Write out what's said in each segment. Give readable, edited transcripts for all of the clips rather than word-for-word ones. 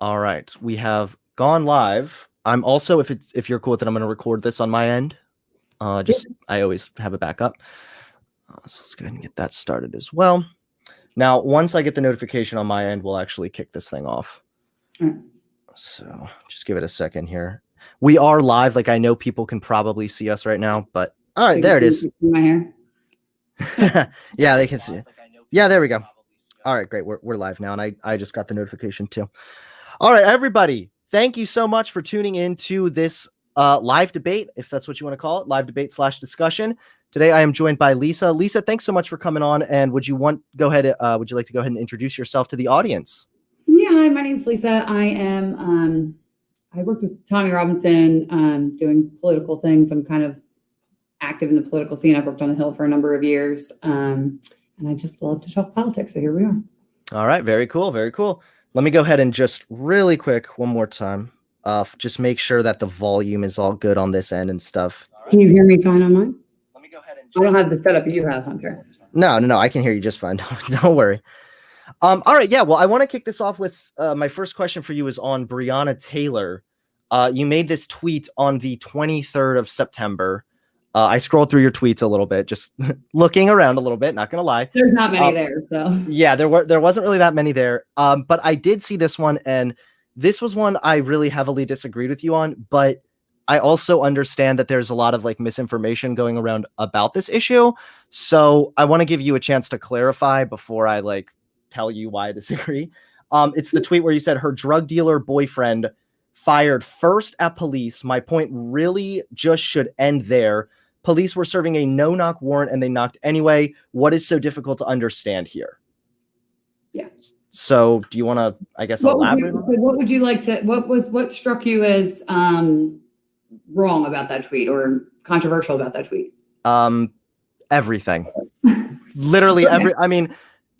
All right, we have gone live. I'm also, if you're cool with it, I'm going to record this on my end. I always have a backup. So let's go ahead and get that started as well. Now, once I get the notification on my end, we'll actually kick this thing off. So just give it a second here. We are live. Like, I know people can probably see us right now, but all right, there it is. My hair. Yeah, they can see it. Yeah, there we go. All right, great. We're live now, and I just got the notification too. All right, everybody, thank you so much for tuning in to this live debate, if that's what you want to call it, live debate / discussion. Today, I am joined by Lisa. Lisa, thanks so much for coming on. And would you like to go ahead and introduce yourself to the audience? Yeah, hi, my name's Lisa. I worked with Tommy Robinson doing political things. I'm kind of active in the political scene. I've worked on the Hill for a number of years. And I just love to talk politics. So here we are. All right. Very cool. Very cool. Let me go ahead and just really quick one more time. Just make sure that the volume is all good on this end and stuff. Can you hear me fine on mine? Let me go ahead and I don't have the setup you have, Hunter. No. I can hear you just fine. Don't worry. All right. Yeah. Well, I want to kick this off with my first question for you is on Breonna Taylor. You made this tweet on the 23rd of September. I scrolled through your tweets a little bit, just looking around a little bit, not going to lie. There's not many there. So yeah, there wasn't really that many there. But I did see this one, and this was one I really heavily disagreed with you on, but I also understand that there's a lot of like misinformation going around about this issue. So I want to give you a chance to clarify before I like tell you why I disagree. It's the tweet where you said her drug dealer boyfriend fired first at police. My point really just should end there. Police were serving a no-knock warrant and they knocked anyway. What is so difficult to understand here? Yeah. So do you want to, I guess, elaborate? What would you like to, what struck you as wrong about that tweet or controversial about that tweet? Everything. Literally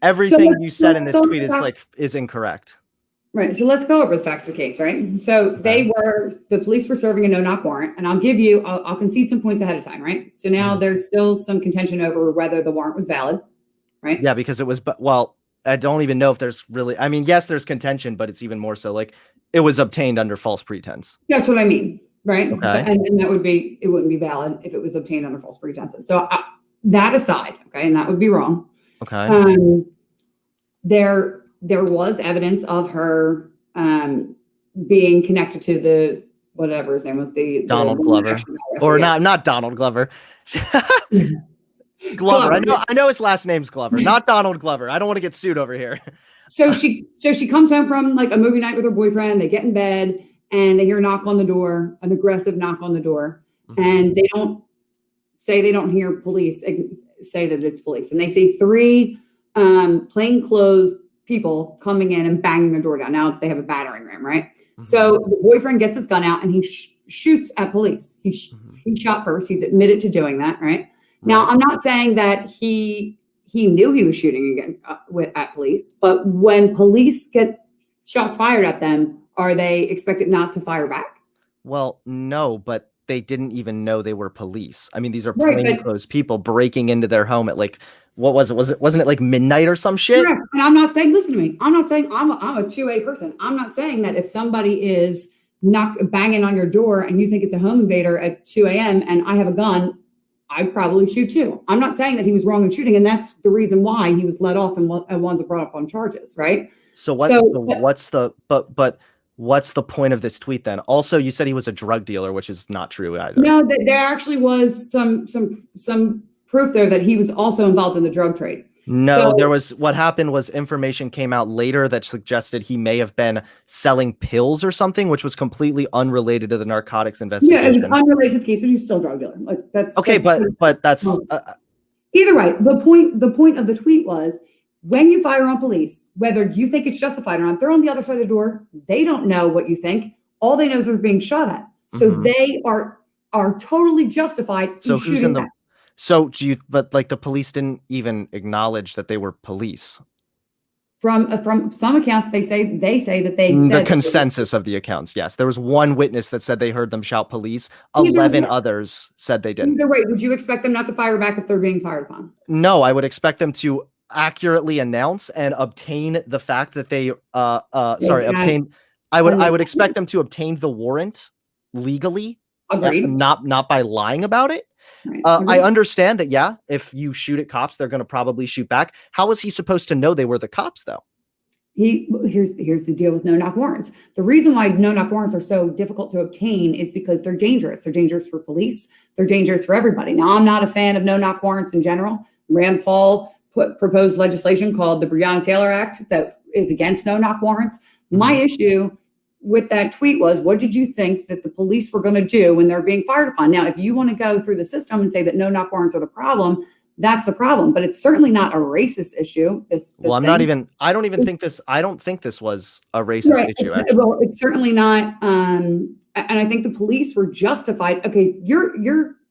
everything you said in this tweet is incorrect. Right. So let's go over the facts of the case, right? So the police were serving a no-knock warrant, and I'll concede some points ahead of time, right? So now there's still some contention over whether the warrant was valid, right? Yeah, because it was, well, I don't even know if there's really, yes, there's contention, but it's even more so like it was obtained under false pretense. That's what I mean, right? Okay. And it wouldn't be valid if it was obtained under false pretenses. So that aside, okay, and that would be wrong. Okay. There was evidence of her being connected to the whatever his name was, the Donald Glover, or not Donald Glover. Glover. I know his last name's Glover, not Donald Glover. I don't want to get sued over here. So she comes home from like a movie night with her boyfriend. They get in bed and they hear a knock on the door, an aggressive knock on the door, and they don't hear police say that it's police, and they see three plainclothes people coming in and banging the door down. Now they have a battering ram, right? Mm-hmm. So the boyfriend gets his gun out and he shoots at police. He shot first. He's admitted to doing that, right? Now, I'm not saying that he knew he was shooting again at police, but when police get shots fired at them, are they expected not to fire back? Well, no, but they didn't even know they were police. These are plainclothes people breaking into their home at like, what was it? Wasn't it like midnight or some shit? Correct. And I'm not saying, listen to me. I'm not saying I'm a 2A person. I'm not saying that if somebody is banging on your door and you think it's a home invader at 2 a.m. and I have a gun, I'd probably shoot too. I'm not saying that he was wrong in shooting, and that's the reason why he was let off and was brought up on charges, right? What's the point of this tweet then? Also, you said he was a drug dealer, which is not true either. No, there actually was some proof there that he was also involved in the drug trade. No, what happened was information came out later that suggested he may have been selling pills or something, which was completely unrelated to the narcotics investigation. Yeah, it was unrelated to the case, but he's still a drug dealer. Like that's okay, but that's either way. The point of the tweet was when you fire on police, whether you think it's justified or not, they're on the other side of the door. They don't know what you think. All they know is they're being shot at. So they are totally justified. So who's in the? So but like the police didn't even acknowledge that they were police. From some accounts, they say that they said the consensus of the accounts. Yes, there was one witness that said they heard them shout police. 11 others said they didn't. Either way, would you expect them not to fire back if they're being fired upon? No, I would expect them to accurately announce and obtain the fact that they obtain I would expect them to obtain the warrant legally, Agreed. not by lying about it. Right. I understand that, yeah, if you shoot at cops, they're going to probably shoot back. How was he supposed to know they were the cops, though? Here's the deal with no-knock warrants. The reason why no-knock warrants are so difficult to obtain is because they're dangerous. They're dangerous for police. They're dangerous for everybody. Now, I'm not a fan of no-knock warrants in general. Rand Paul proposed legislation called the Breonna Taylor Act that is against no-knock warrants. My issue with that tweet was, what did you think that the police were going to do when they're being fired upon? Now, if you want to go through the system and say that no-knock warrants are the problem, that's the problem, but it's certainly not a racist issue. Well, I don't think this was a racist issue. Well, it's certainly not. And I think the police were justified. Okay,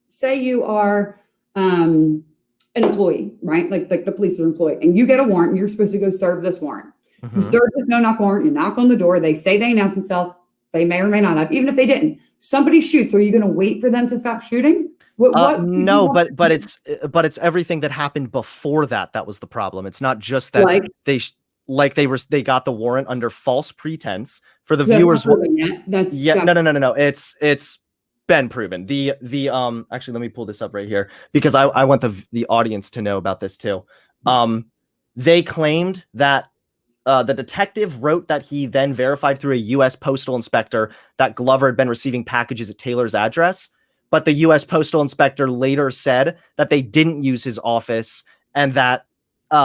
say you are an employee, right? Like the police are an employee, and you get a warrant, and you're supposed to go serve this warrant. You serve this no-knock warrant, you knock on the door, they say they announce themselves, they may or may not have, even if they didn't. Somebody shoots, are you going to wait for them to stop shooting? No, but it's everything that happened before that was the problem. It's not just that they got the warrant under false pretense for the viewers. No. It's been proven. Actually, let me pull this up right here because I want the audience to know about this too. They claimed that the detective wrote that he then verified through a U.S. postal inspector that Glover had been receiving packages at Taylor's address. But the U.S. postal inspector later said that they didn't use his office and that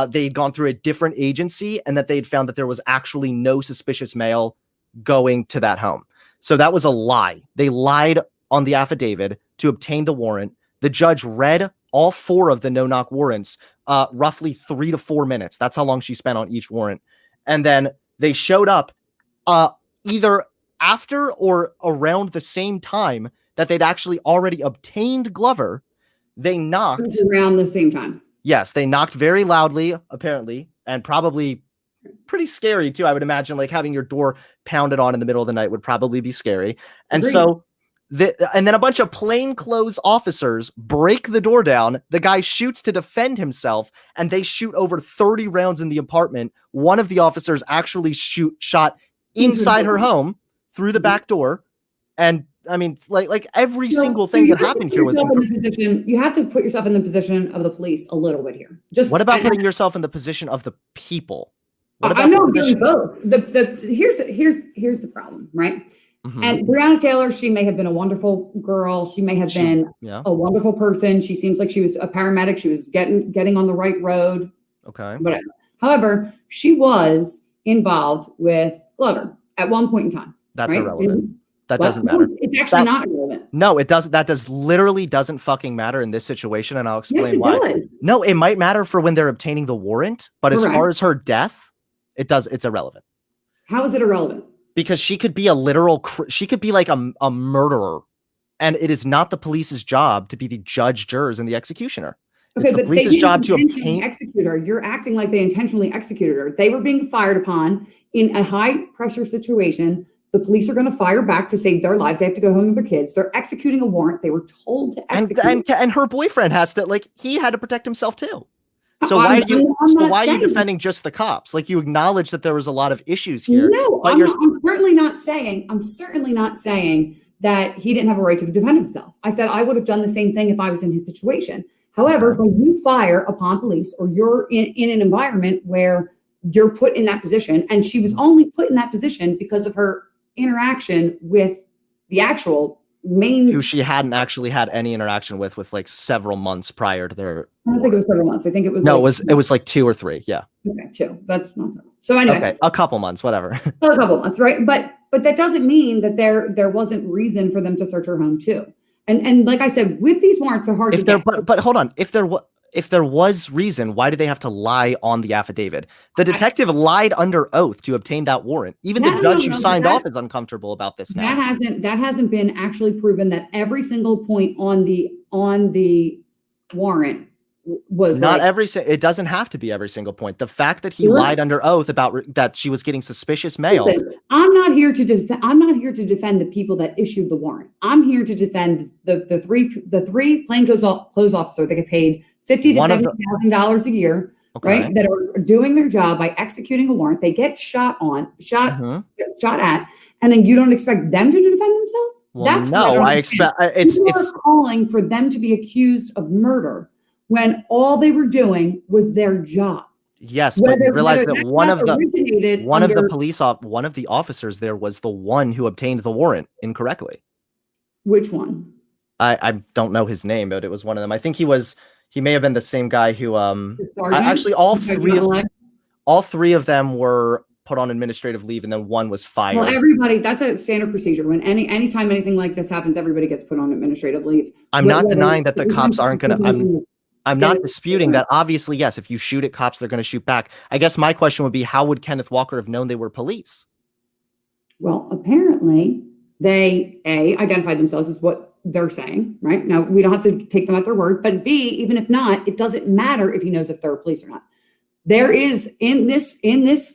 they'd gone through a different agency and that they'd found that there was actually no suspicious mail going to that home. So that was a lie. They lied on the affidavit to obtain the warrant. The judge read all 4 of the no-knock warrants, roughly 3 to 4 minutes. That's how long she spent on each warrant. And then they showed up either after or around the same time that they'd actually already obtained Glover. They knocked around the same time. Yes, they knocked very loudly, apparently, and probably pretty scary too. I would imagine like having your door pounded on in the middle of the night would probably be scary. And Agreed. So and then a bunch of plainclothes officers break the door down. The guy shoots to defend himself, and they shoot over 30 rounds in the apartment. One of the officers actually shot inside her home through the back door. And I mean, like every single thing that happened here was. You have to put yourself in the position of the police a little bit here. What about putting yourself in the position of the people? I know I'm doing both. Here's the problem, right? And Breonna Taylor, she may have been a wonderful girl. She may have been a wonderful person. She seems like she was a paramedic. She was getting on the right road. Okay. Whatever. However, she was involved with Glover at one point in time. That's irrelevant. That doesn't matter. It's actually not irrelevant. No, it doesn't. That literally doesn't fucking matter in this situation, and I'll explain why. Does. No, it might matter for when they're obtaining the warrant, but as far as her death, it's irrelevant. How is it irrelevant? Because she could be she could be like a murderer, and it is not the police's job to be the judge, jurors, and the executioner. Okay, it's the police's job to obtain. Execute her. You're acting like they intentionally executed her. They were being fired upon in a high pressure situation. The police are going to fire back to save their lives. They have to go home with their kids. They're executing a warrant. They were told to execute. And her boyfriend has to, like, he had to protect himself too. So why are you defending just the cops? Like, you acknowledge that there was a lot of issues here. No, I'm certainly not saying that he didn't have a right to defend himself. I said I would have done the same thing if I was in his situation. However, when you fire upon police or you're in an environment where you're put in that position, and she was only put in that position because of her interaction with the actual main, who she hadn't actually had any interaction with like several months prior to their. I don't think it was several months. I think it was it was like 2 or 3. Yeah. Okay, 2. That's not several. So anyway, okay, a couple months, whatever. A couple months, right? But that doesn't mean that there wasn't reason for them to search her home too. And like I said, with these warrants, they're hard to get. But hold on, if there was reason, why did they have to lie on the affidavit? The detective lied under oath to obtain that warrant. Even the judge who signed off is uncomfortable about this now. That hasn't been actually proven that every single point on the warrant was not it doesn't have to be every single point. The fact that he lied under oath about that she was getting suspicious mail. Listen, I'm not here to defend the people that issued the warrant. I'm here to defend the three plainclothes officers that get paid $50,000 to $70,000 a year right? That are doing their job by executing a warrant. They get shot at, and then you don't expect them to defend themselves? Well, That's what no, I I don't expect understand. You are calling for them to be accused of murder when all they were doing was their job. Yes, but you realize that one of the officers there was the one who obtained the warrant incorrectly. Which one? I don't know his name, but it was one of them. I think he may have been the same guy who actually all three of them were put on administrative leave, and then one was fired. Well, everybody, that's a standard procedure. When anytime anything like this happens, everybody gets put on administrative leave. I'm not denying that the cops aren't going to, I'm not disputing that. Obviously, yes, if you shoot at cops, they're going to shoot back. I guess my question would be, how would Kenneth Walker have known they were police? Well, apparently they, A, identified themselves as what they're saying, right? Now, we don't have to take them at their word, but B, even if not, it doesn't matter if he knows if they're police or not. There is in this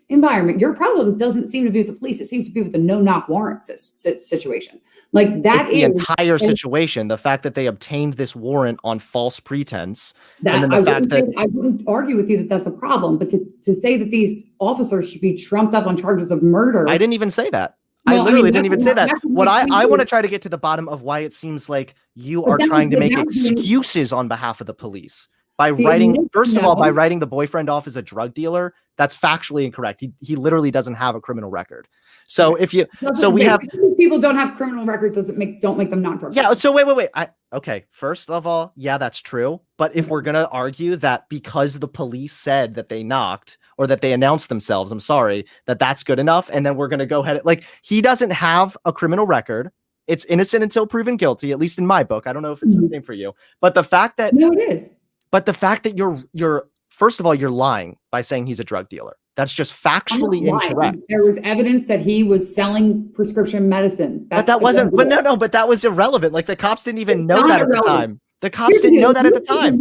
environment, your problem doesn't seem to be with the police. It seems to be with the no-knock warrant situation. Like that is the entire situation. The fact that they obtained this warrant on false pretense, and then the fact that I wouldn't argue with you that that's a problem, but to say that these officers should be trumped up on charges of murder, I didn't even say that. Well, I literally didn't even say that. What I want to try to get to the bottom of why it seems like you are trying to make excuses on behalf of the police. By writing, first of all, by writing the boyfriend off as a drug dealer, that's factually incorrect. He literally doesn't have a criminal record. So if you, we have people don't have criminal records, don't make them not drug. Yeah. So wait. Okay. First of all, yeah, that's true. But if we're gonna argue that because the police said that they knocked or that they announced themselves, I'm sorry, that's good enough, and then we're gonna go ahead he doesn't have a criminal record. It's innocent until proven guilty, at least in my book. I don't know if it's the same for you, but the fact that it is. But the fact that you're first of all, you're lying by saying he's a drug dealer. That's just factually incorrect. There was evidence that he was selling prescription medicine. But that wasn't, but no, but that was irrelevant. Like the cops didn't even know that at the time. The cops didn't know that at the time.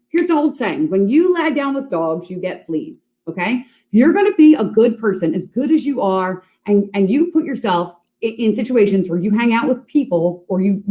Here's the old saying: when you lie down with dogs, you get fleas. Okay? You're going to be a good person, as good as you are, and you put yourself in situations where you hang out with people or you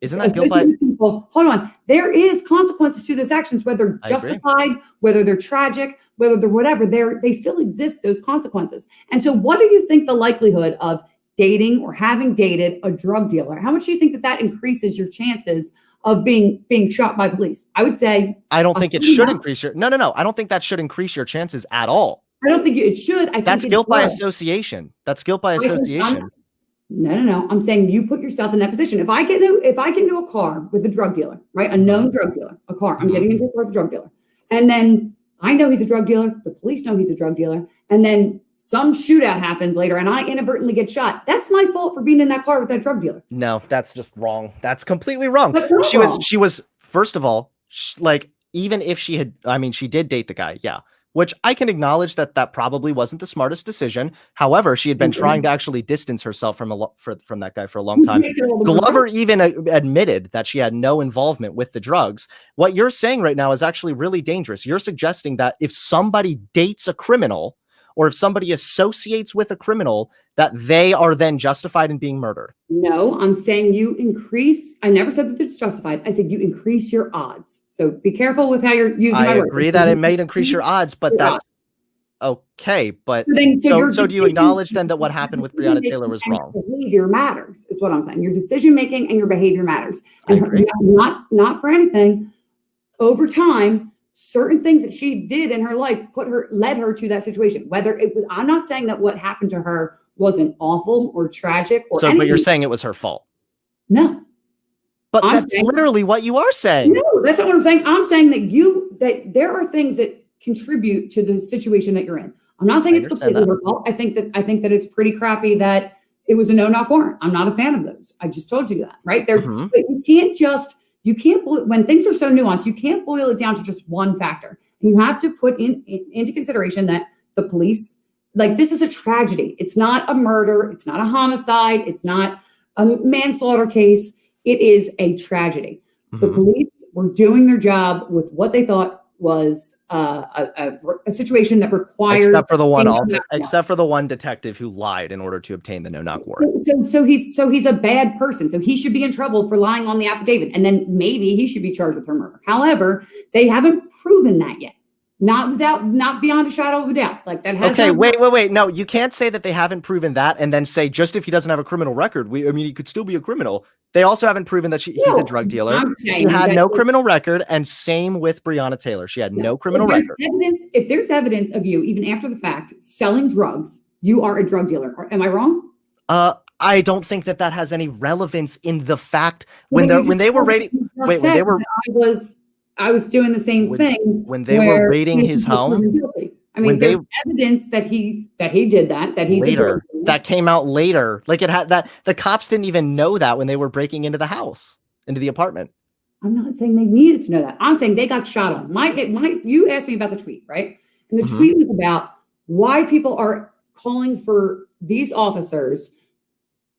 isn't that guilt by people. Hold on. There is consequences to those actions, whether justified, whether they're tragic, whether they're whatever, they still exist, those consequences. And so what do you think the likelihood of dating or having dated a drug dealer, how much do you think that increases your chances of being shot by police? I would say I don't think it should increase your no. I don't think that should increase your chances at all. I don't think it should. I think that's guilt by association. That's guilt by association. No. I'm saying you put yourself in that position. If I get into a car with a drug dealer, right? A known drug dealer, a car. I'm getting into a car with a drug dealer. And then I know he's a drug dealer. The police know he's a drug dealer. And then some shootout happens later and I inadvertently get shot. That's my fault for being in that car with that drug dealer. No, that's just wrong. That's completely wrong. She was first of all, even if she did date the guy. Yeah. Which I can acknowledge that probably wasn't the smartest decision. However, she had been trying to actually distance herself from that guy for a long time. Glover even admitted that she had no involvement with the drugs. What you're saying right now is actually really dangerous. You're suggesting that if somebody dates a criminal or if somebody associates with a criminal, that they are then justified in being murdered. No, I'm saying you increase. I never said that it's justified. I said you increase your odds. So be careful with how you're using my words. I agree that it may increase your odds, but that's okay. But so do you acknowledge then that what happened with Breonna Taylor was wrong? Behavior matters is what I'm saying. Your decision making and your behavior matters. And I agree. Not for anything. Over time, certain things that she did in her life led her to that situation. Whether it was, I'm not saying that what happened to her wasn't awful or tragic or anything. But you're saying it was her fault. No. But that's literally what you are saying. No, that's not what I'm saying. I'm saying that there are things that contribute to the situation that you're in. I'm not saying it's completely her fault. I think that it's pretty crappy that it was a no-knock warrant. I'm not a fan of those. I just told you that, right? But you can't when things are so nuanced, you can't boil it down to just one factor. And you have to put into consideration that the police, this is a tragedy. It's not a murder. It's not a homicide. It's not a manslaughter case. It is a tragedy. The police were doing their job with what they thought was a situation that required. Except for the one detective who lied in order to obtain the no-knock warrant. So he's a bad person. So he should be in trouble for lying on the affidavit, and then maybe he should be charged with her murder. However, they haven't proven that yet. not beyond a shadow of a doubt. Like that has. Okay, wait. No, you can't say that they haven't proven that and then say just if he doesn't have a criminal record, I mean, he could still be a criminal. They also haven't proven that he's a drug dealer. He had no criminal record, and same with Breonna Taylor. She had no criminal record. If there's evidence of you, even after the fact, selling drugs, you are a drug dealer. Am I wrong? I don't think that has any relevance in the fact when they were raiding. Wait, when they were. I was doing the same thing when they were raiding his home. I mean, there's evidence that he did that he's later. That came out later. Like it had that the cops didn't even know that when they were breaking into the house, into the apartment. I'm not saying they needed to know that. I'm saying they got shot on. You asked me about the tweet, right? And the tweet was about why people are calling for these officers,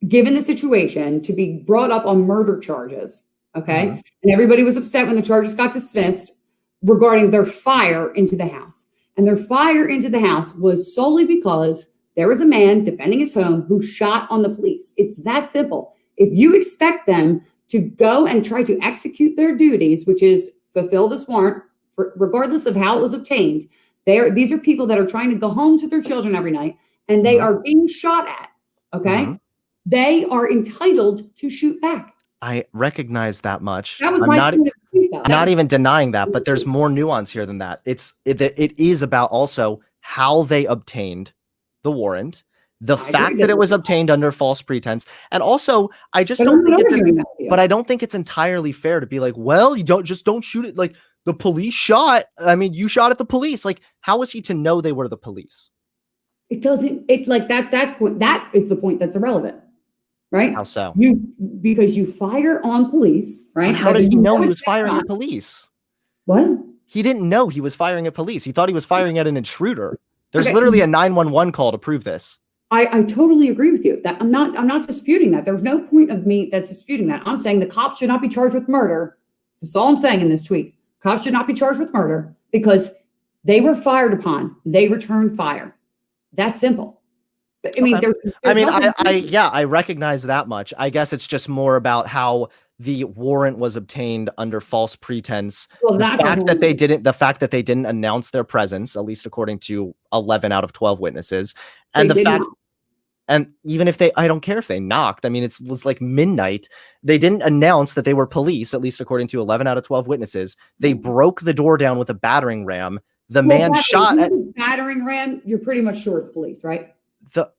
given the situation, to be brought up on murder charges. Okay. And everybody was upset when the charges got dismissed regarding their fire into the house. And their fire into the house was solely because there was a man defending his home who shot on the police. It's that simple. If you expect them to go and try to execute their duties, which is fulfill this warrant, regardless of how it was obtained, these are people that are trying to go home to their children every night, and they are being shot at. Okay. They are entitled to shoot back. I recognize that much. That was I'm not even denying that, but there's more nuance here than that. It is about also how they obtained the warrant, the fact that it was obtained under false pretense, and also I don't think it's entirely fair to be like, well, you don't shoot it. Like the police shot. I mean, you shot at the police. Like, how was he to know they were the police? It doesn't. It's like that point. That is the point that's irrelevant. Right? How so? Because you fire on police, right? How did he know he was firing at police? What? He didn't know he was firing at police. He thought he was firing at an intruder. There's literally a 911 call to prove this. I totally agree with you. That I'm not disputing that. There's no point of me that's disputing that. I'm saying the cops should not be charged with murder. That's all I'm saying in this tweet. Cops should not be charged with murder because they were fired upon. They returned fire. That's simple. I mean, I recognize that much. I guess it's just more about how the warrant was obtained under false pretense. Well, the fact that they didn't announce their presence, at least according to 11 out of 12 witnesses, and and even if I don't care if they knocked. I mean, it was like midnight. They didn't announce that they were police, at least according to 11 out of 12 witnesses. They broke the door down with a battering ram. The man shot at battering ram. You're pretty much sure it's police, right? The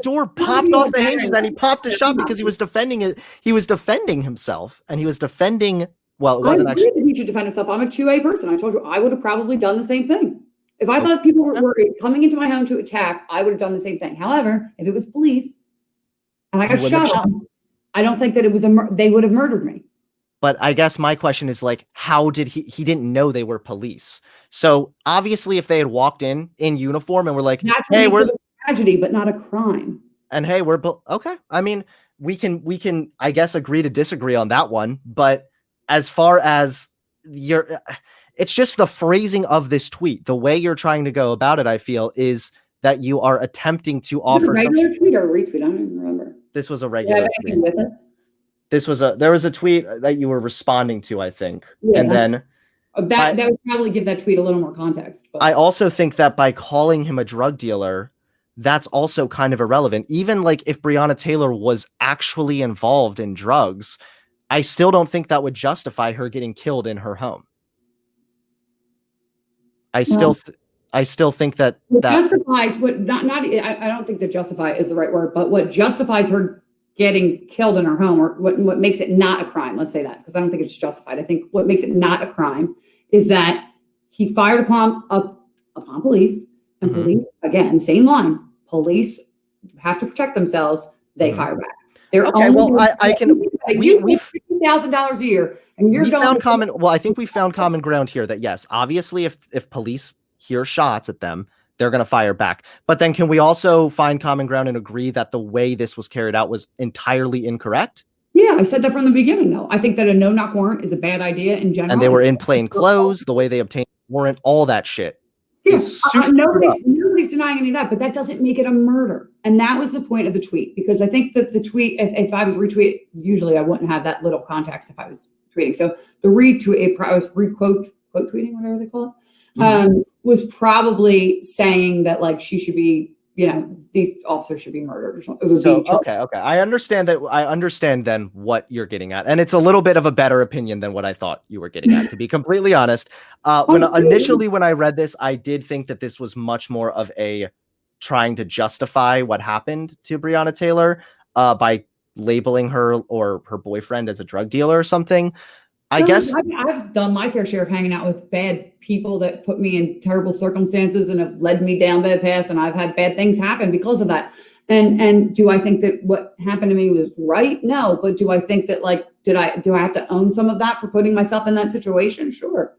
door popped off the hinges and he popped a shot because he was defending it. He was defending himself and he was defending. Well, it wasn't actually. He should defend himself. I'm a 2A person. I told you I would have probably done the same thing. If I thought people were coming into my home to attack, I would have done the same thing. However, if it was police and I got shot, I don't think that it was they would have murdered me. But I guess my question is like, how did he didn't know they were police. So obviously if they had walked in uniform and were like, hey, we're tragedy, but not a crime. And hey, we're okay. I mean, we can, I guess, agree to disagree on that one. But as far as it's just the phrasing of this tweet, the way you're trying to go about it, I feel, is that you are attempting to offer a regular tweet or a retweet. I don't even remember. This was a regular tweet. With it? There was a tweet that you were responding to, I think. Yeah, and then that would probably give that tweet a little more context. But I also think that by calling him a drug dealer, that's also kind of irrelevant. Even like if Breonna Taylor was actually involved in drugs, I still don't think that would justify her getting killed in her home. I still think that justifies what I don't think that justify is the right word, but what justifies her getting killed in her home, or what makes it not a crime, let's say that, because I don't think it's justified. I think what makes it not a crime is that he fired upon police, and police, again, same line, police have to protect themselves, they fire back. They're okay, well, I can, we've $50,000 a year, and you're I think we found common ground here that yes, obviously if police hear shots at them, they're going to fire back. But then can we also find common ground and agree that the way this was carried out was entirely incorrect? Yeah, I said that from the beginning, though. I think that a no-knock warrant is a bad idea in general. And they were in plain clothes, the way they obtained the warrant, all that shit. Yeah, nobody's denying any of that, but that doesn't make it a murder. And that was the point of the tweet, because I think that the tweet, if I was retweeting, usually I wouldn't have that little context if I was tweeting. So the retweet, I was quote tweeting, whatever they call was probably saying that like she should be, these officers should be murdered or something. Okay. I understand that. I understand then what you're getting at, and it's a little bit of a better opinion than what I thought you were getting at, to be completely honest. When I read this, I did think that this was much more of a trying to justify what happened to Breonna Taylor by labeling her or her boyfriend as a drug dealer or something. I guess I've done my fair share of hanging out with bad people that put me in terrible circumstances and have led me down bad paths, and I've had bad things happen because of that. And do I think that what happened to me was right? No, but do I think that like do I have to own some of that for putting myself in that situation? Sure.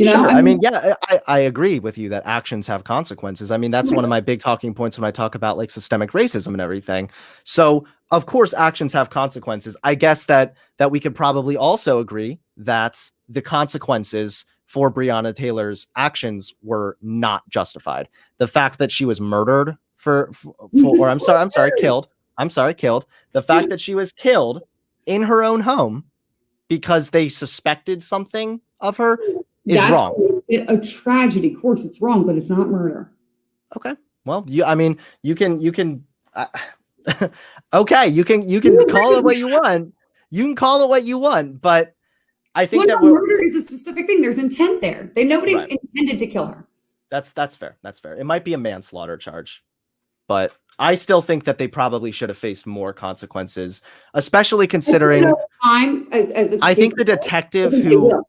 Sure. I mean, yeah, I agree with you that actions have consequences. I mean, that's one of my big talking points when I talk about like systemic racism and everything. So, of course, actions have consequences. I guess that we could probably also agree that the consequences for Breonna Taylor's actions were not justified. The fact that she was murdered killed. Killed. The fact that she was killed in her own home because they suspected something of her is wrong. A tragedy. Of course, it's wrong, but it's not murder. Okay. Well, you can okay, you can call it what you want. You can call it what you want, but I think that murder is a specific thing. There's intent there. Nobody intended to kill her. That's fair. That's fair. It might be a manslaughter charge, but I still think that they probably should have faced more consequences, especially considering I think the detective who.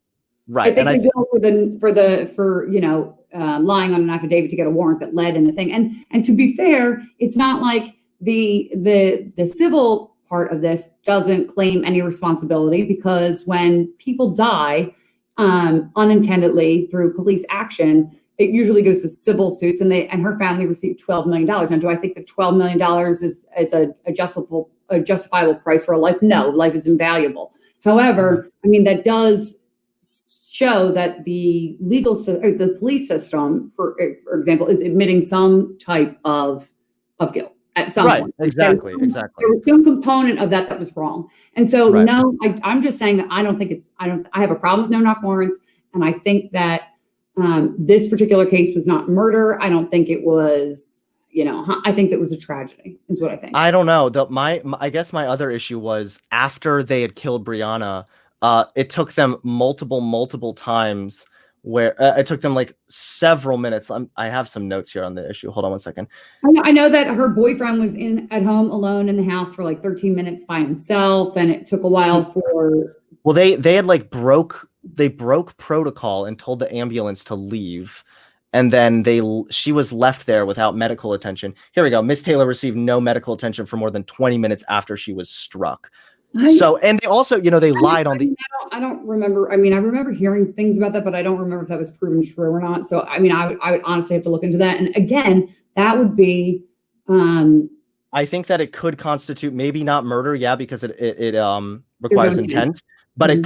Right. I think they will for lying on an affidavit to get a warrant that led in the thing. And to be fair, it's not like the civil part of this doesn't claim any responsibility, because when people die unintendedly through police action, it usually goes to civil suits, and her family received $12 million. Now, do I think that $12 million is a justifiable price for a life? No, life is invaluable. However, I mean, that does show that the the police system, for example, is admitting some type of guilt at some point. Exactly. There was some component of that was wrong. And so, no, I'm just saying that I have a problem with no-knock warrants. And I think that this particular case was not murder. I don't think it was, I think that was a tragedy is what I think. I don't know. I guess my other issue was after they had killed Breonna, it took them multiple times where it took them like several minutes. I have some notes here on the issue. Hold on 1 second. I know that her boyfriend was at home alone in the house for like 13 minutes by himself, and it took a while for. Well, they had like broke protocol and told the ambulance to leave, and then she was left there without medical attention. Here we go. Miss Taylor received no medical attention for more than 20 minutes after she was struck. And they also, they lied on the. I don't remember. I mean, I remember hearing things about that, but I don't remember if that was proven true or not. So, I mean, I would honestly have to look into that. And again, that would be. I think that it could constitute maybe not murder, because it requires intent, but it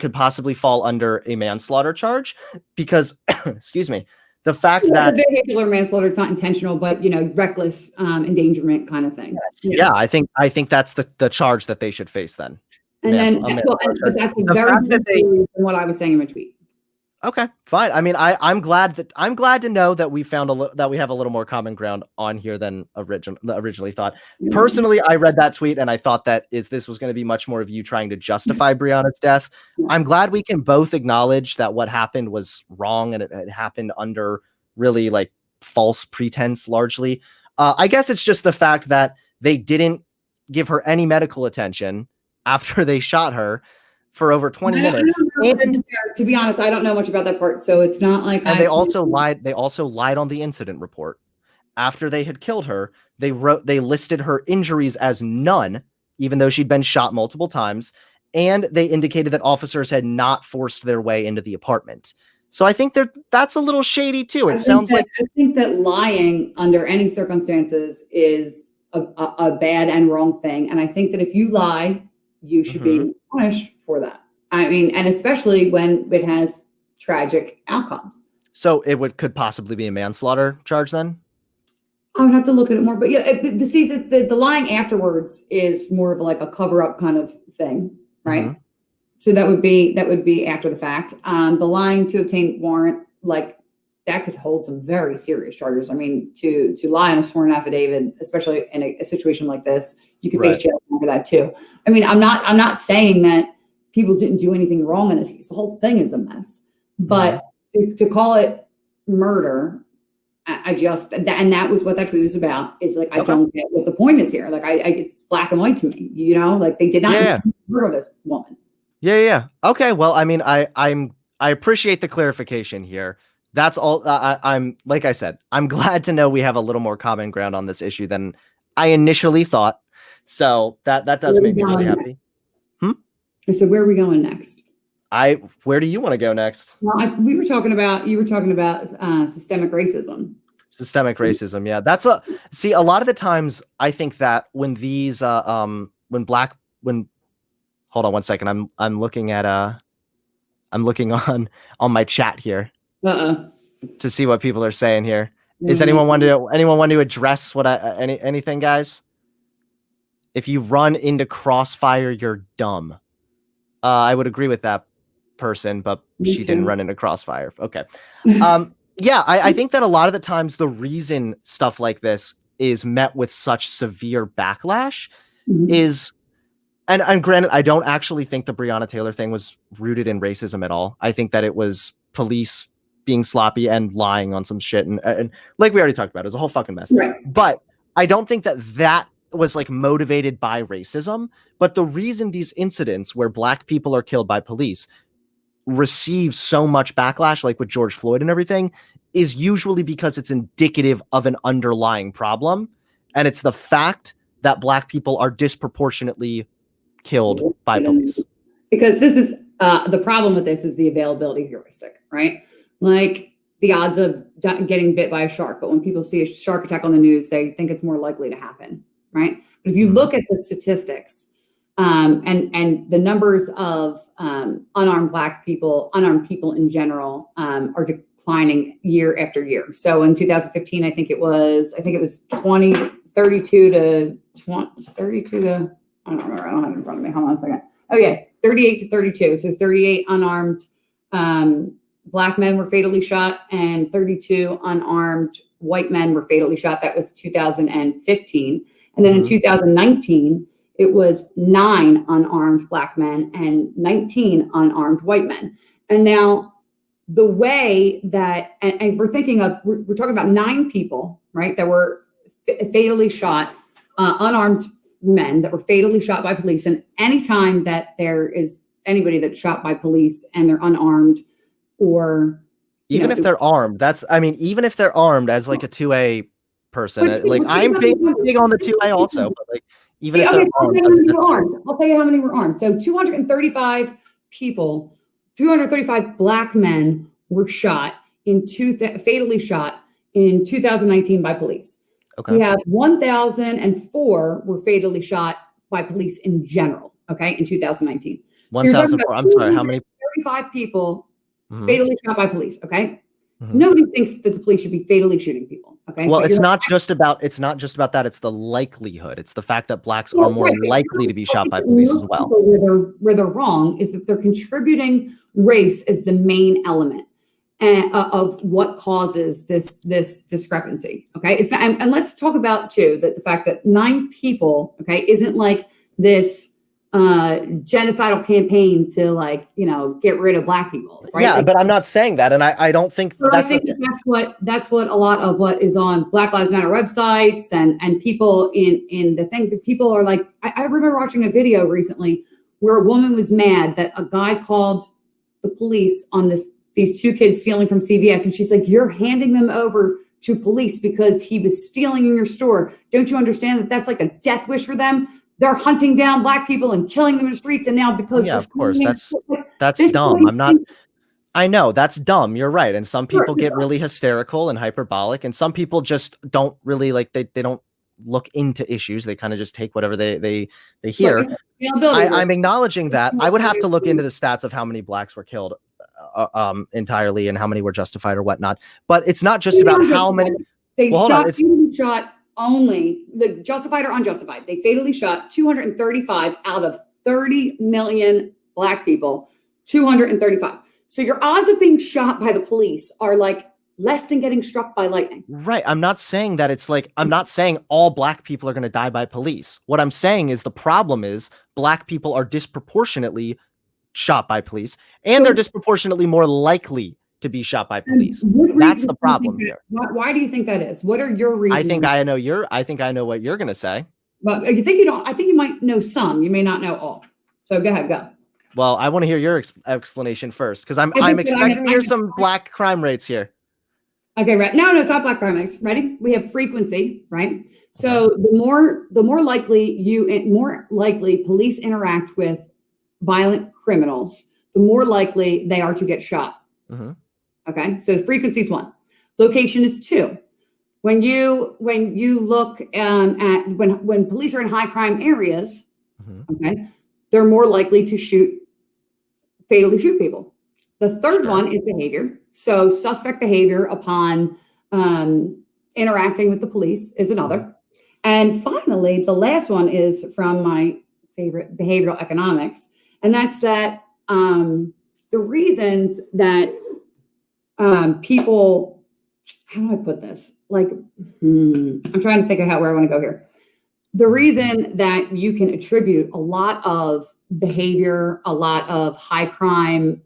could possibly fall under a manslaughter charge because, excuse me, the fact that vehicular manslaughter, it's not intentional, but reckless endangerment kind of thing. Yeah, I think that's the charge that they should face then. And but that's a very different than what I was saying in my tweet. Okay, fine. I mean, I'm glad to know that we found that we have a little more common ground on here than originally thought. Personally, I read that tweet and I thought that this was going to be much more of you trying to justify Breonna's death. I'm glad we can both acknowledge that what happened was wrong and it happened under really like false pretense largely. I guess it's just the fact that they didn't give her any medical attention after they shot her for over 20 minutes. To be honest, I don't know much about that part, so it's not like. And they also lied on the incident report. After they had killed her, they listed her injuries as none, even though she'd been shot multiple times, and they indicated that officers had not forced their way into the apartment. So I think that's a little shady too. I think that lying under any circumstances is a bad and wrong thing, and I think that if you lie, you should be punished for that. I mean, and especially when it has tragic outcomes. So could possibly be a manslaughter charge then? I would have to look at it more, but yeah, to see the lying afterwards is more of like a cover up kind of thing, right? So that would be after the fact. The lying to obtain warrant like that could hold some very serious charges. I mean, to lie on a sworn affidavit, especially in a situation like this, you could face jail for that too. I mean, I'm not saying that people didn't do anything wrong in this case. The whole thing is a mess. But to call it murder, I just, and that was what that tweet was about. Is like, I don't get what the point is here. Like, it's black and white to me, you know, like they did not murder this woman. Yeah. Okay. Well, I mean, I appreciate the clarification here. That's all. I'm, like I said, I'm glad to know we have a little more common ground on this issue than I initially thought. So that does make me really happy. I said, where are we going next? Where do you want to go next? Well, you were talking about systemic racism. Systemic racism. Yeah. See, a lot of the times I think that when these, hold on one second. I'm looking at, I'm looking on my chat here to see what people are saying here. Is anyone want to address what anything, guys? If you run into crossfire, you're dumb. I would agree with that person, but she didn't run into crossfire. Okay. Yeah, I think that a lot of the times the reason stuff like this is met with such severe backlash is, and granted, I don't actually think the Breonna Taylor thing was rooted in racism at all. I think that it was police being sloppy and lying on some shit. And like we already talked about, it was a whole fucking mess. Right. But I don't think that was like motivated by racism. But the reason these incidents where black people are killed by police receive so much backlash, like with George Floyd and everything, is usually because it's indicative of an underlying problem. And it's the fact that black people are disproportionately killed by police. Because this is the problem with this is the availability heuristic, right? Like the odds of getting bit by a shark, but when people see a shark attack on the news, they think it's more likely to happen, right? But if you look at the statistics and the numbers of unarmed people in general are declining year after year. So in 2015, I think it was 32 to I don't remember. I don't have it in front of me. Hold on a second. Oh yeah, 38 to 32. So 38 unarmed black men were fatally shot, and 32 unarmed white men were fatally shot. That was 2015. And then in 2019, it was 9 unarmed black men and 19 unarmed white men. And now the way that, and we're thinking of, we're talking about 9 people, right, that were fatally shot, unarmed men that were fatally shot by police. And anytime that there is anybody that's shot by police and they're unarmed, or even if they're armed, even if they're armed as like a 2A person, like I'm big on the 2A also, but like even if they're armed, I'll tell you how many were armed. So 235 people, 235 black men were shot fatally shot in 2019 by police. Okay. We have 1,004 were fatally shot by police in general. Okay, in 2019. 1,004. I'm sorry. How many? 35 people fatally shot by police. Okay. Nobody thinks that the police should be fatally shooting people. Okay. Well, it's not just about that. It's the likelihood. It's the fact that blacks are more likely to be shot by police as well. Where they're wrong is that they're contributing race as the main element of what causes this discrepancy. Okay. It's not, and let's talk about too that the fact that 9 people, okay, isn't like this genocidal campaign to get rid of black people. Right? Yeah, but I'm not saying that, and I don't think that's what a lot of what is on Black Lives Matter websites and people in the thing that people are like. I remember watching a video recently where a woman was mad that a guy called the police on these 2 kids stealing from CVS, and she's like, "You're handing them over to police because he was stealing in your store. Don't you understand that that's like a death wish for them? They're hunting down black people and killing them in the streets, and now because of course that's dumb. I know that's dumb. You're right, and some people get really hysterical and hyperbolic, and some people just don't really they don't look into issues. They kind of just take whatever they hear. I'm acknowledging that. I would have to look into the stats of how many blacks were killed entirely and how many were justified or whatnot. But it's not just about how many. Shot only the justified or unjustified. They fatally shot 235 out of 30 million black people. 235. So your odds of being shot by the police are like less than getting struck by lightning. Right. I'm not saying that it's like, I'm not saying all black people are going to die by police. What I'm saying is the problem is black people are disproportionately shot by police, and they're disproportionately more likely to be shot by police. That's the problem here. Why do you think that is? What are your reasons? I think I know what you're going to say. But you think you don't, I think you might know some, you may not know all. So go ahead, go. Well, I want to hear your explanation first, because I'm expecting to hear some black crime rates here. Okay, right. No, it's not black crime rates. Ready? We have frequency, right? So the more likely police interact with violent criminals, the more likely they are to get shot. Mm-hmm. Okay, so frequency is 1. Location is 2. When you look at when police are in high crime areas, okay, they're more likely to fatally shoot people. The third one is behavior. So suspect behavior upon interacting with the police is another. And finally, the last one is from my favorite, behavioral economics. And that's that the reasons that people, how do I put this? Like, I'm trying to think of where I want to go here. The reason that you can attribute a lot of behavior, a lot of high crime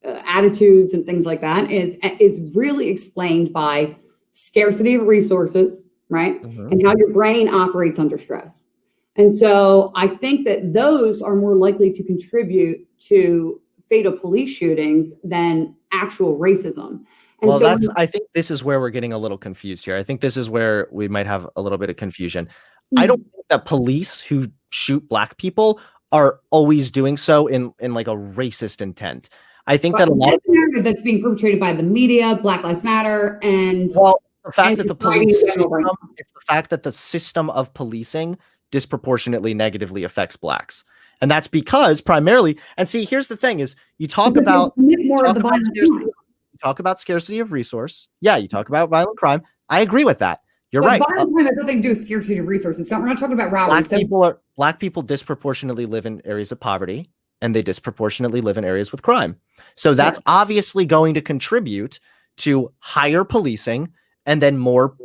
attitudes and things like that is really explained by scarcity of resources, right? And how your brain operates under stress. And so I think that those are more likely to contribute to fatal police shootings than actual racism. And well, so I think this is where we're getting a little confused here. I think this is where we might have a little bit of confusion. I don't think that police who shoot black people are always doing so in like a racist intent. I think that a lot of narrative that's being perpetrated by the media, Black Lives Matter, and the fact that the police system, it's the fact that the system of policing disproportionately negatively affects blacks. And that's because primarily, and see, here's the thing is you talk about scarcity of resource. Yeah, you talk about violent crime. I agree with that. You're right. Violent crime has nothing to do with scarcity of resources. So we're not talking about robbery. Black people disproportionately live in areas of poverty, and they disproportionately live in areas with crime. So that's obviously going to contribute to higher policing and then more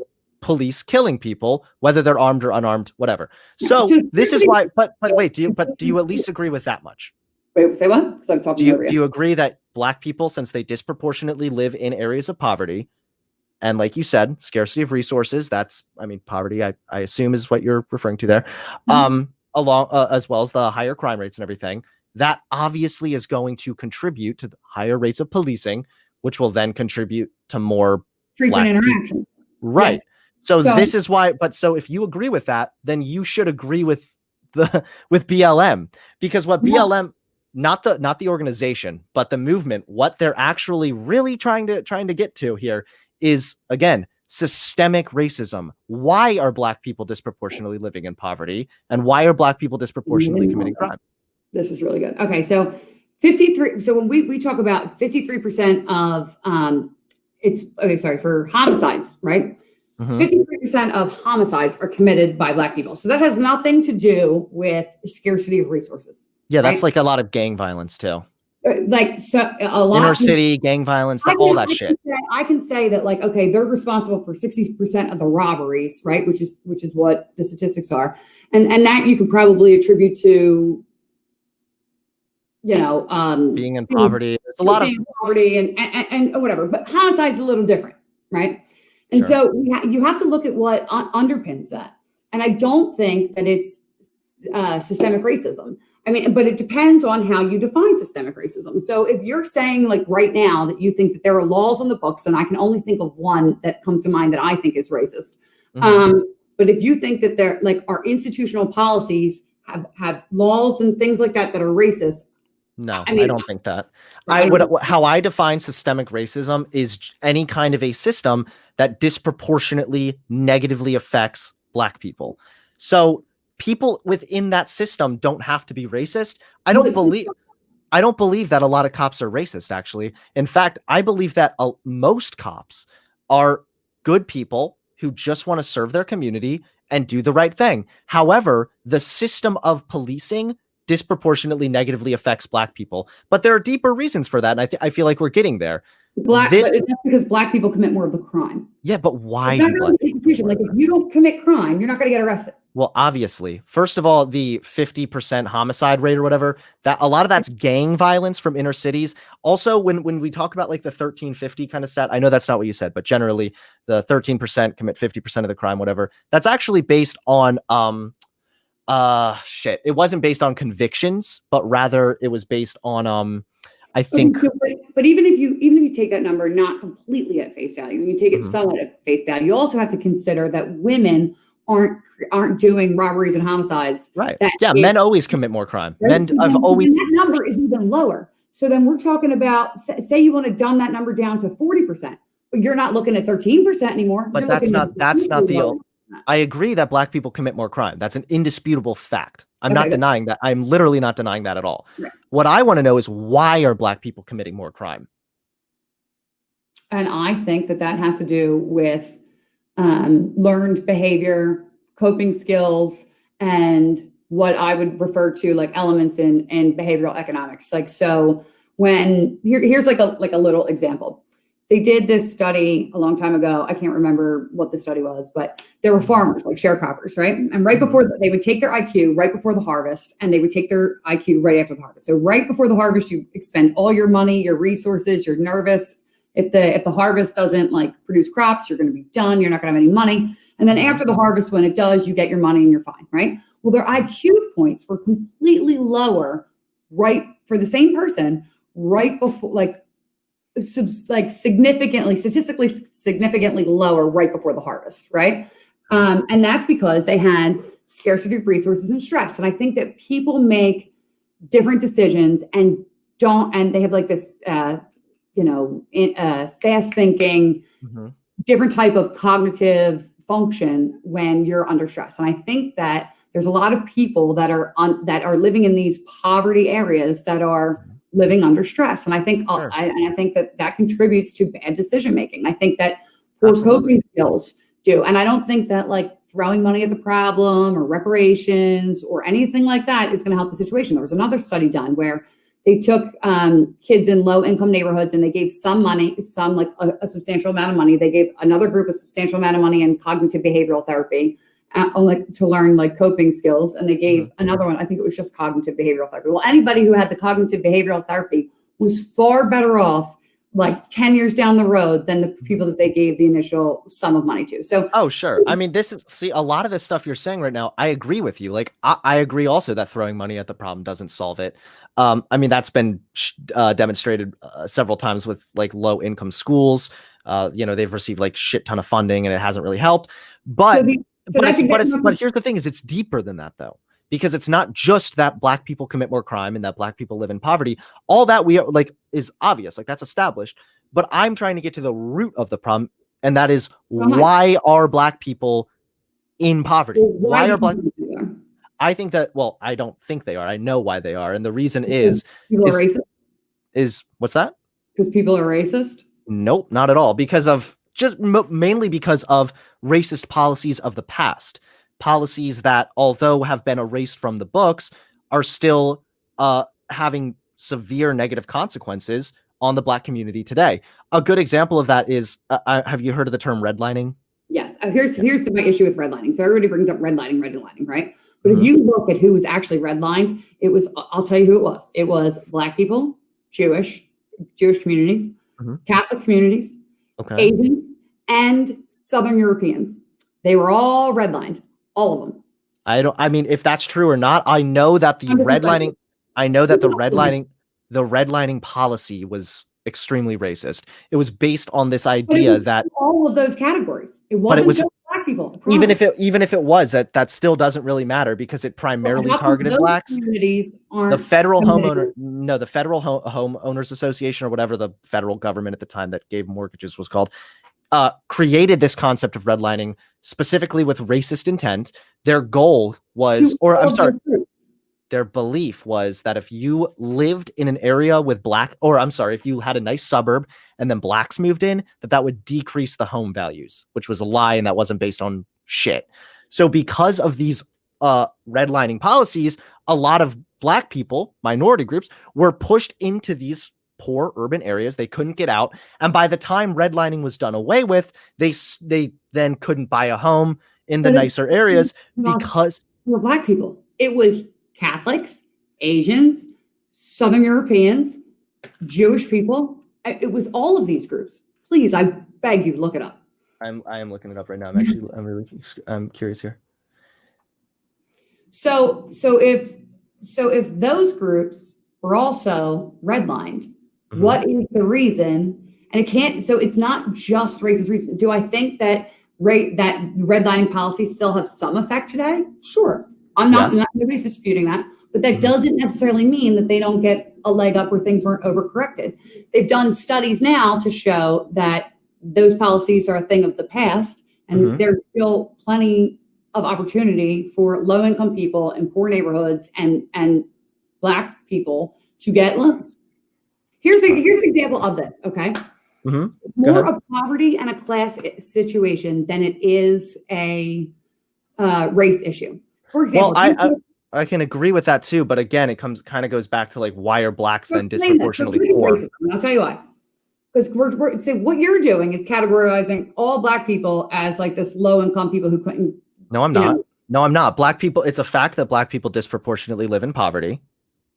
police killing people, whether they're armed or unarmed, whatever. So this is why, but wait, do you at least agree with that much? Wait, say what? Do you agree that black people, since they disproportionately live in areas of poverty, and like you said, scarcity of resources, poverty, I assume is what you're referring to there, along as well as the higher crime rates and everything, that obviously is going to contribute to the higher rates of policing, which will then contribute to more frequent interactions. Right. Yeah. So this is why, so if you agree with that, then you should agree with BLM, because what BLM, not the organization, but the movement, what they're actually really trying to get to here is, again, systemic racism. Why are black people disproportionately living in poverty, and why are black people disproportionately committing crime? This is really good. Okay, so 53. So when we talk about 53% of for homicides, right? 53% of homicides are committed by black people. So that has nothing to do with scarcity of resources. Yeah, that's like a lot of gang violence too. Like a lot inner city gang violence, all that shit. I can say that, like, okay, they're responsible for 60% of the robberies, right? Which is what the statistics are, and that you can probably attribute to, being in poverty. There's a lot of poverty and whatever. But homicide's a little different, right? And so you have to look at what underpins that. And I don't think that it's systemic racism. I mean, but it depends on how you define systemic racism. So if you're saying, like, right now that you think that there are laws on the books, and I can only think of one that comes to mind that I think is racist. But if you think that they're like our institutional policies have laws and things like that are racist. No, I don't think that. How I define systemic racism is any kind of a system that disproportionately negatively affects black people. So people within that system don't have to be racist. I don't believe that a lot of cops are racist, actually. In fact, I believe that most cops are good people who just want to serve their community and do the right thing. However, the system of policing disproportionately negatively affects Black people. But there are deeper reasons for that, and I feel like we're getting there. But that's because Black people commit more of the crime. Yeah, but why do Black people? Like, if you don't commit crime, you're not going to get arrested. Well, obviously, first of all, the 50% homicide rate or whatever, that a lot of that's gang violence from inner cities. Also, when we talk about like the 1350 kind of stat, I know that's not what you said, but generally the 13% commit 50% of the crime, whatever. That's actually based on it wasn't based on convictions, but rather it was based on I think. But even if you take that number not completely at face value, and you take it somewhat at face value, you also have to consider that women aren't doing robberies and homicides. Right. Yeah, men always commit more crime. Men have always. And that number is even lower. So then we're talking about, say you want to dumb that number down to 40%, but you're not looking at 13% anymore. But that's not the. I agree that Black people commit more crime. That's an indisputable fact. I'm not denying that. I'm literally not denying that at all. Right. What I want to know is, why are Black people committing more crime? And I think that has to do with learned behavior, coping skills, and what I would refer to like elements in behavioral economics. Like, so when here's like a little example. They did this study a long time ago. I can't remember what the study was, but there were farmers, like sharecroppers, right? And right before they would take their IQ right before the harvest, and they would take their IQ right after the harvest. So right before the harvest, you expend all your money, your resources, you're nervous. If the harvest doesn't like produce crops, you're going to be done. You're not going to have any money. And then after the harvest, when it does, you get your money and you're fine, right? Well, their IQ points were completely lower, right, for the same person right before, statistically significantly lower right before the harvest, right? And that's because they had scarcity of resources and stress. And I think that people make different decisions and they have like this, fast thinking, different type of cognitive function when you're under stress. And I think that there's a lot of people that are living in these poverty areas that are living under stress. And I think I think that contributes to bad decision making. I think that poor coping skills do. And I don't think that like throwing money at the problem or reparations or anything like that is going to help the situation. There was another study done where they took kids in low income neighborhoods and they gave some money, like a substantial amount of money. They gave another group a substantial amount of money in cognitive behavioral therapy, to learn like coping skills. And they gave another one, I think it was just cognitive behavioral therapy. Well, anybody who had the cognitive behavioral therapy was far better off like 10 years down the road than the people that they gave the initial sum of money to. So, sure. I mean, a lot of this stuff you're saying right now, I agree with you. Like, I agree also that throwing money at the problem doesn't solve it. I mean, that's been demonstrated several times with like low income schools. They've received like shit ton of funding and it hasn't really helped. But but here's the thing: is it's deeper than that though, because it's not just that Black people commit more crime and that Black people live in poverty. All that we are like is obvious, like that's established. But I'm trying to get to the root of the problem, and that is why are Black people in poverty? Why are Black people? I think that, well, I don't think they are. I know why they are. And the reason is what's that? Because people are racist? Nope, not at all. Mainly because of racist policies of the past. Policies that, although have been erased from the books, are still having severe negative consequences on the Black community today. A good example of that is, have you heard of the term redlining? Yes. Here's my issue with redlining. So everybody brings up redlining, right? But if you look at who was actually redlined, I'll tell you who it was. It was Black people, Jewish communities, Catholic communities, Asian, and Southern Europeans. They were all redlined, all of them. I mean, if that's true or not, I know that the redlining policy was extremely racist. It was based on this idea that all of those categories. It wasn't just Black people. Even if it was, that still doesn't really matter because it primarily targeted Blacks. The federal homeowners association, or whatever the federal government at the time that gave mortgages was called, created this concept of redlining specifically with racist intent. Their goal was, their belief was that if you lived in an area with if you had a nice suburb and then Blacks moved in, that would decrease the home values, which was a lie and that wasn't based on shit. So because of these redlining policies, a lot of Black people, minority groups, were pushed into these poor urban areas. They couldn't get out. And by the time redlining was done away with, they then couldn't buy a home in the nicer areas because were Black people. It was Catholics, Asians, Southern Europeans, Jewish people. It was all of these groups. Please, I beg you, look it up. I am looking it up right now. I'm curious here. So if those groups were also redlined, what is the reason? And it's not just racist reason. Do I think that redlining policies still have some effect today? Sure. Nobody's disputing that, but that doesn't necessarily mean that they don't get a leg up where things weren't overcorrected. They've done studies now to show that those policies are a thing of the past, and there's still plenty of opportunity for low-income people in poor neighborhoods and Black people to get loans. Here's an example of this, okay? More a poverty and a class situation than it is a race issue. For example, I can agree with that too, but again, it kind of goes back to like, why are Blacks then disproportionately poor? Racism. I'll tell you why. Because what you're doing is categorizing all Black people as like this low-income people who couldn't. No, I'm not. No, I'm not. Black people. It's a fact that Black people disproportionately live in poverty.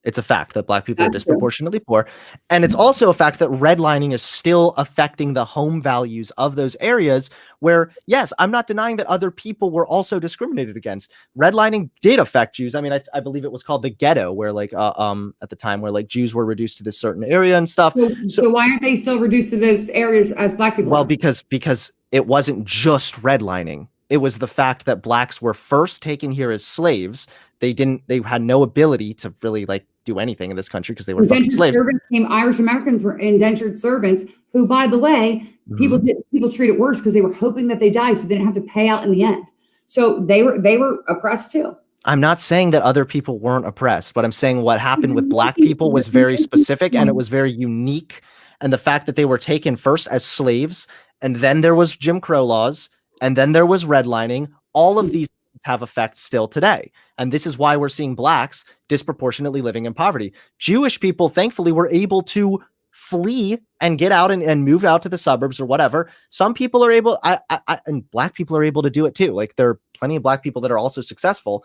It's a fact that Black people are disproportionately poor. And it's also a fact that redlining is still affecting the home values of those areas where, yes, I'm not denying that other people were also discriminated against. Redlining did affect Jews. I mean, I believe it was called the ghetto, where like at the time where like Jews were reduced to this certain area and stuff. So why aren't they still reduced to those areas as Black people? Well, because it wasn't just redlining. It was the fact that Blacks were first taken here as slaves. They had no ability to really like do anything in this country because they were fucking slaves. Irish Americans were indentured servants who, by the way, people treated worse because they were hoping that they died so they didn't have to pay out in the end. So they were oppressed too. I'm not saying that other people weren't oppressed, but I'm saying what happened with Black people was very specific and it was very unique. And the fact that they were taken first as slaves, and then there was Jim Crow laws, and then there was redlining, all of these have effect still today. And this is why we're seeing Blacks disproportionately living in poverty. Jewish people, thankfully, were able to flee and get out and move out to the suburbs or whatever. Some people are able, and Black people are able to do it too. Like there are plenty of Black people that are also successful.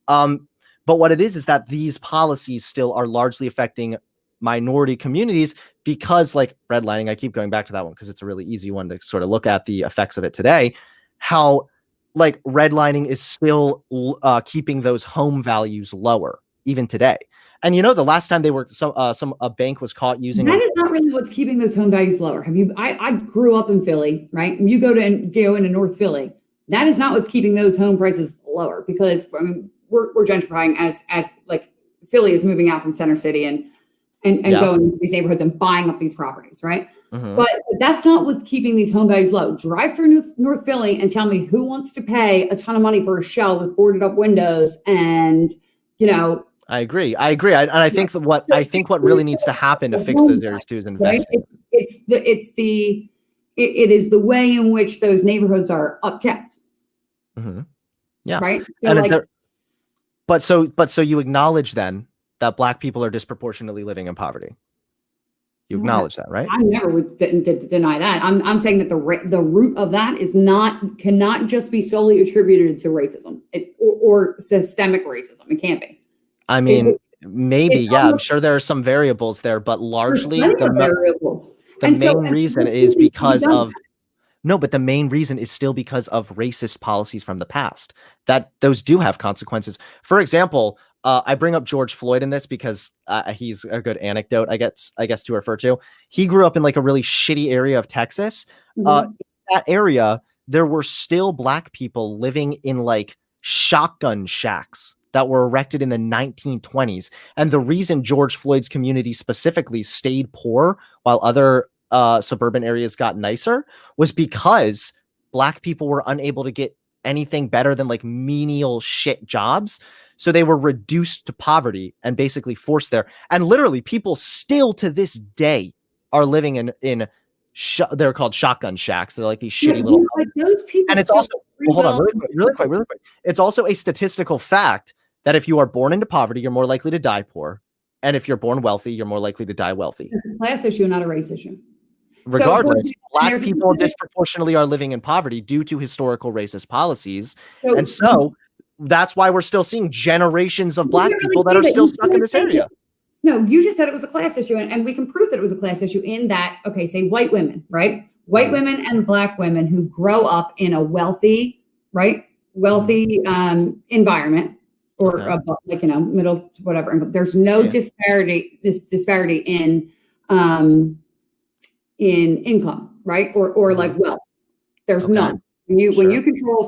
But what it is that these policies still are largely affecting minority communities because like redlining, I keep going back to that one because it's a really easy one to sort of look at the effects of it today, how like redlining is still keeping those home values lower even today. And you know, the last time they were a bank was caught using that is not really what's keeping those home values lower. I grew up in Philly, right? And you go into North Philly, that is not what's keeping those home prices lower because I mean, we're gentrifying as like Philly is moving out from Center City and going into these neighborhoods and buying up these properties, right? But that's not what's keeping these home values low. Drive through North Philly and tell me who wants to pay a ton of money for a shell with boarded up windows and, you know. I agree. I think that what really needs to happen to fix those areas too is investing. Right? It is the way in which those neighborhoods are upkept. Yeah. Right. So but so you acknowledge then that Black people are disproportionately living in poverty. You acknowledge that, right? I never would deny that. I'm saying that the root of that cannot just be solely attributed to racism or systemic racism. It can't be. I mean, maybe, I'm sure there are some variables there, but largely the main reason is because of but the main reason is still because of racist policies from the past. That those do have consequences. For example, I bring up George Floyd in this because he's a good anecdote, I guess to refer to. He grew up in like a really shitty area of Texas. In that area, there were still Black people living in like shotgun shacks that were erected in the 1920s. And the reason George Floyd's community specifically stayed poor while other suburban areas got nicer was because Black people were unable to get anything better than like menial shit jobs. So they were reduced to poverty and basically forced there. And literally people still to this day are living in they're called shotgun shacks. They're like these shitty little like those people. And it's also hold on really quick. It's also a statistical fact that if you are born into poverty, you're more likely to die poor. And if you're born wealthy, you're more likely to die wealthy. It's a class issue, not a race issue. Regardless, So, Black people disproportionately are living in poverty due to historical racist policies. So, and so that's why we're still seeing generations of Black people that are still stuck in this area. No, you just said it was a class issue, and we can prove that it was a class issue in that, okay, say white women, right? White women and Black women who grow up in a wealthy, right? Wealthy environment, or like, middle to whatever. There's no disparity in income, right? Or like wealth. There's none. When you control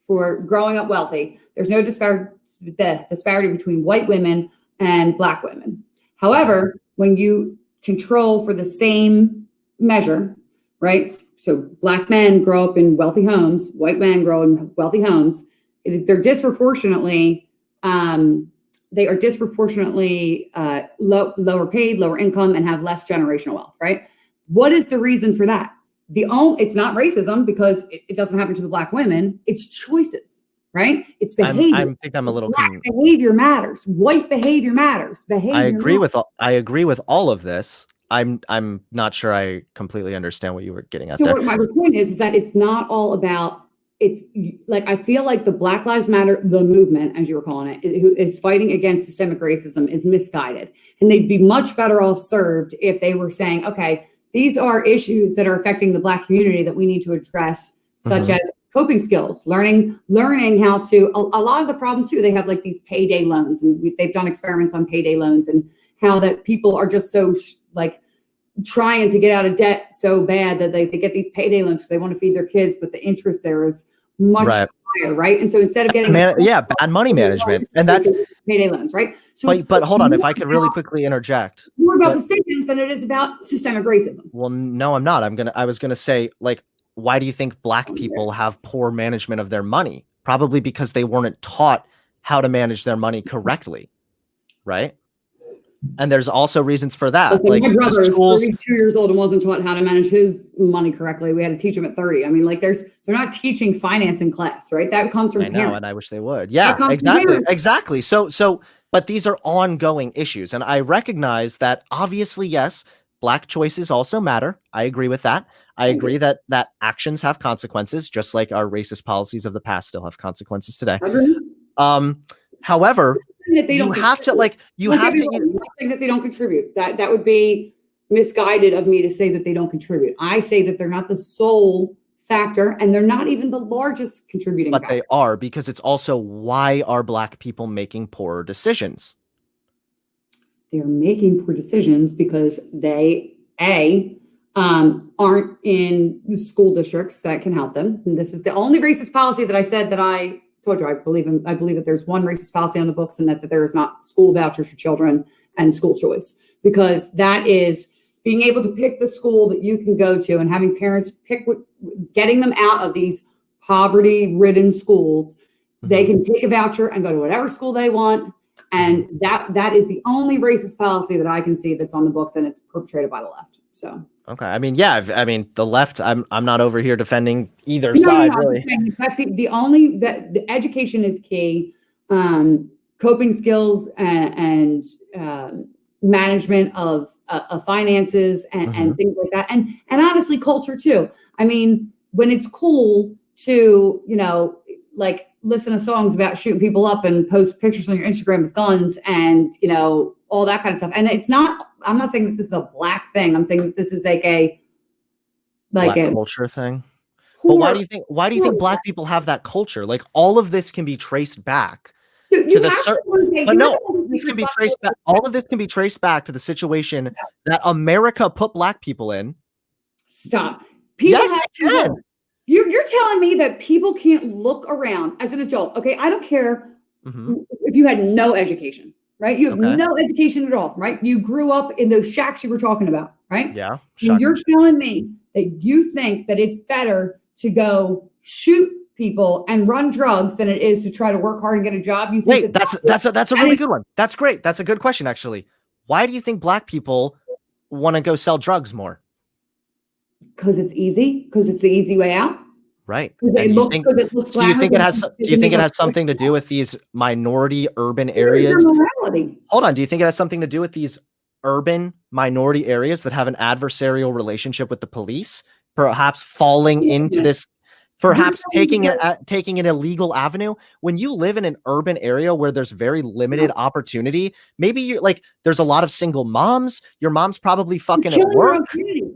for growing up wealthy, there's no disparity between white women and Black women. However, when you control for the same measure, right? So Black men grow up in wealthy homes, white men grow in wealthy homes. They're disproportionately lower paid, lower income, and have less generational wealth, right? What is the reason for that? It's not racism, because it doesn't happen to the Black women. It's choices, right? It's behavior. I think I'm a little Black behavior matters. White behavior matters. I agree with all of this. I'm not sure I completely understand what you were getting at there. So what my point is that it's not all about. It's like, I feel like the Black Lives Matter, the movement, as you were calling it, who is fighting against systemic racism, is misguided. And they'd be much better off served if they were saying, okay, these are issues that are affecting the Black community that we need to address, such as coping skills, learning how to, a lot of the problem too, they have like these payday loans, and they've done experiments on payday loans, and how that people are just so trying to get out of debt so bad that they get these payday loans because they want to feed their kids, but the interest there is much higher, right? And so instead of getting bad money management, and that's payday loans, right? So but hold on, if I could really quickly interject. More about the statements than it is about systemic racism. Well, no, I'm not. I was gonna say, like, why do you think Black people have poor management of their money? Probably because they weren't taught how to manage their money correctly, right? And there's also reasons for that. Like my brother is 32 years old and wasn't taught how to manage his money correctly. We had to teach him at 30. I mean, like, they're not teaching finance in class, right? That comes from parents. And I wish they would. Yeah, exactly. So, but these are ongoing issues, and I recognize that obviously, yes, Black choices also matter. I agree with that. I agree that actions have consequences, just like our racist policies of the past still have consequences today. However, you have to I'm not saying that they don't contribute. That would be misguided of me to say that they don't contribute. I say that they're not the sole factor, and they're not even the largest contributing factor. But they are, because it's also, why are Black people making poorer decisions? They're making poor decisions because they aren't in school districts that can help them. And this is the only racist policy that I said that I told you I believe in. I believe that there's one racist policy on the books, and that there is not school vouchers for children and school choice, because that is being able to pick the school that you can go to, and having parents pick getting them out of these poverty-ridden schools. They can take a voucher and go to whatever school they want. And that is the only racist policy that I can see that's on the books, and it's perpetrated by the left. So okay, I mean, the left. I'm not over here defending either side, really. That's the only that the education is key. Coping skills and management of finances and things like that, and honestly, culture too. I mean, when it's cool to like listen to songs about shooting people up and post pictures on your Instagram with guns and all that kind of stuff. And I'm not saying that this is a Black thing. I'm saying that this is like a Black culture thing. But why do you think Black people have that culture? Like, all of this can be traced back to the but no, this can be traced back. All of this can be traced back to the situation that America put Black people in. Stop. People yes, they can. You're telling me that people can't look around as an adult. Okay, I don't care if you had no education, right? You have no education at all, right? You grew up in those shacks you were talking about, right? Yeah. You're telling me that you think that it's better to go shoot people and run drugs than it is to try to work hard and get a job. You think that's a really good one. That's great. That's a good question, actually. Why do you think Black people want to go sell drugs more? Because it's easy. Because it's the easy way out. Right. Because And it looks do you think glamorous. do you think it has something to do with these minority urban areas? Morality. Hold on. Do you think it has something to do with these urban minority areas that have an adversarial relationship with the police, perhaps falling into this, perhaps taking an illegal avenue? When you live in an urban area where there's very limited opportunity, maybe you're like, there's a lot of single moms. Your mom's probably fucking at work.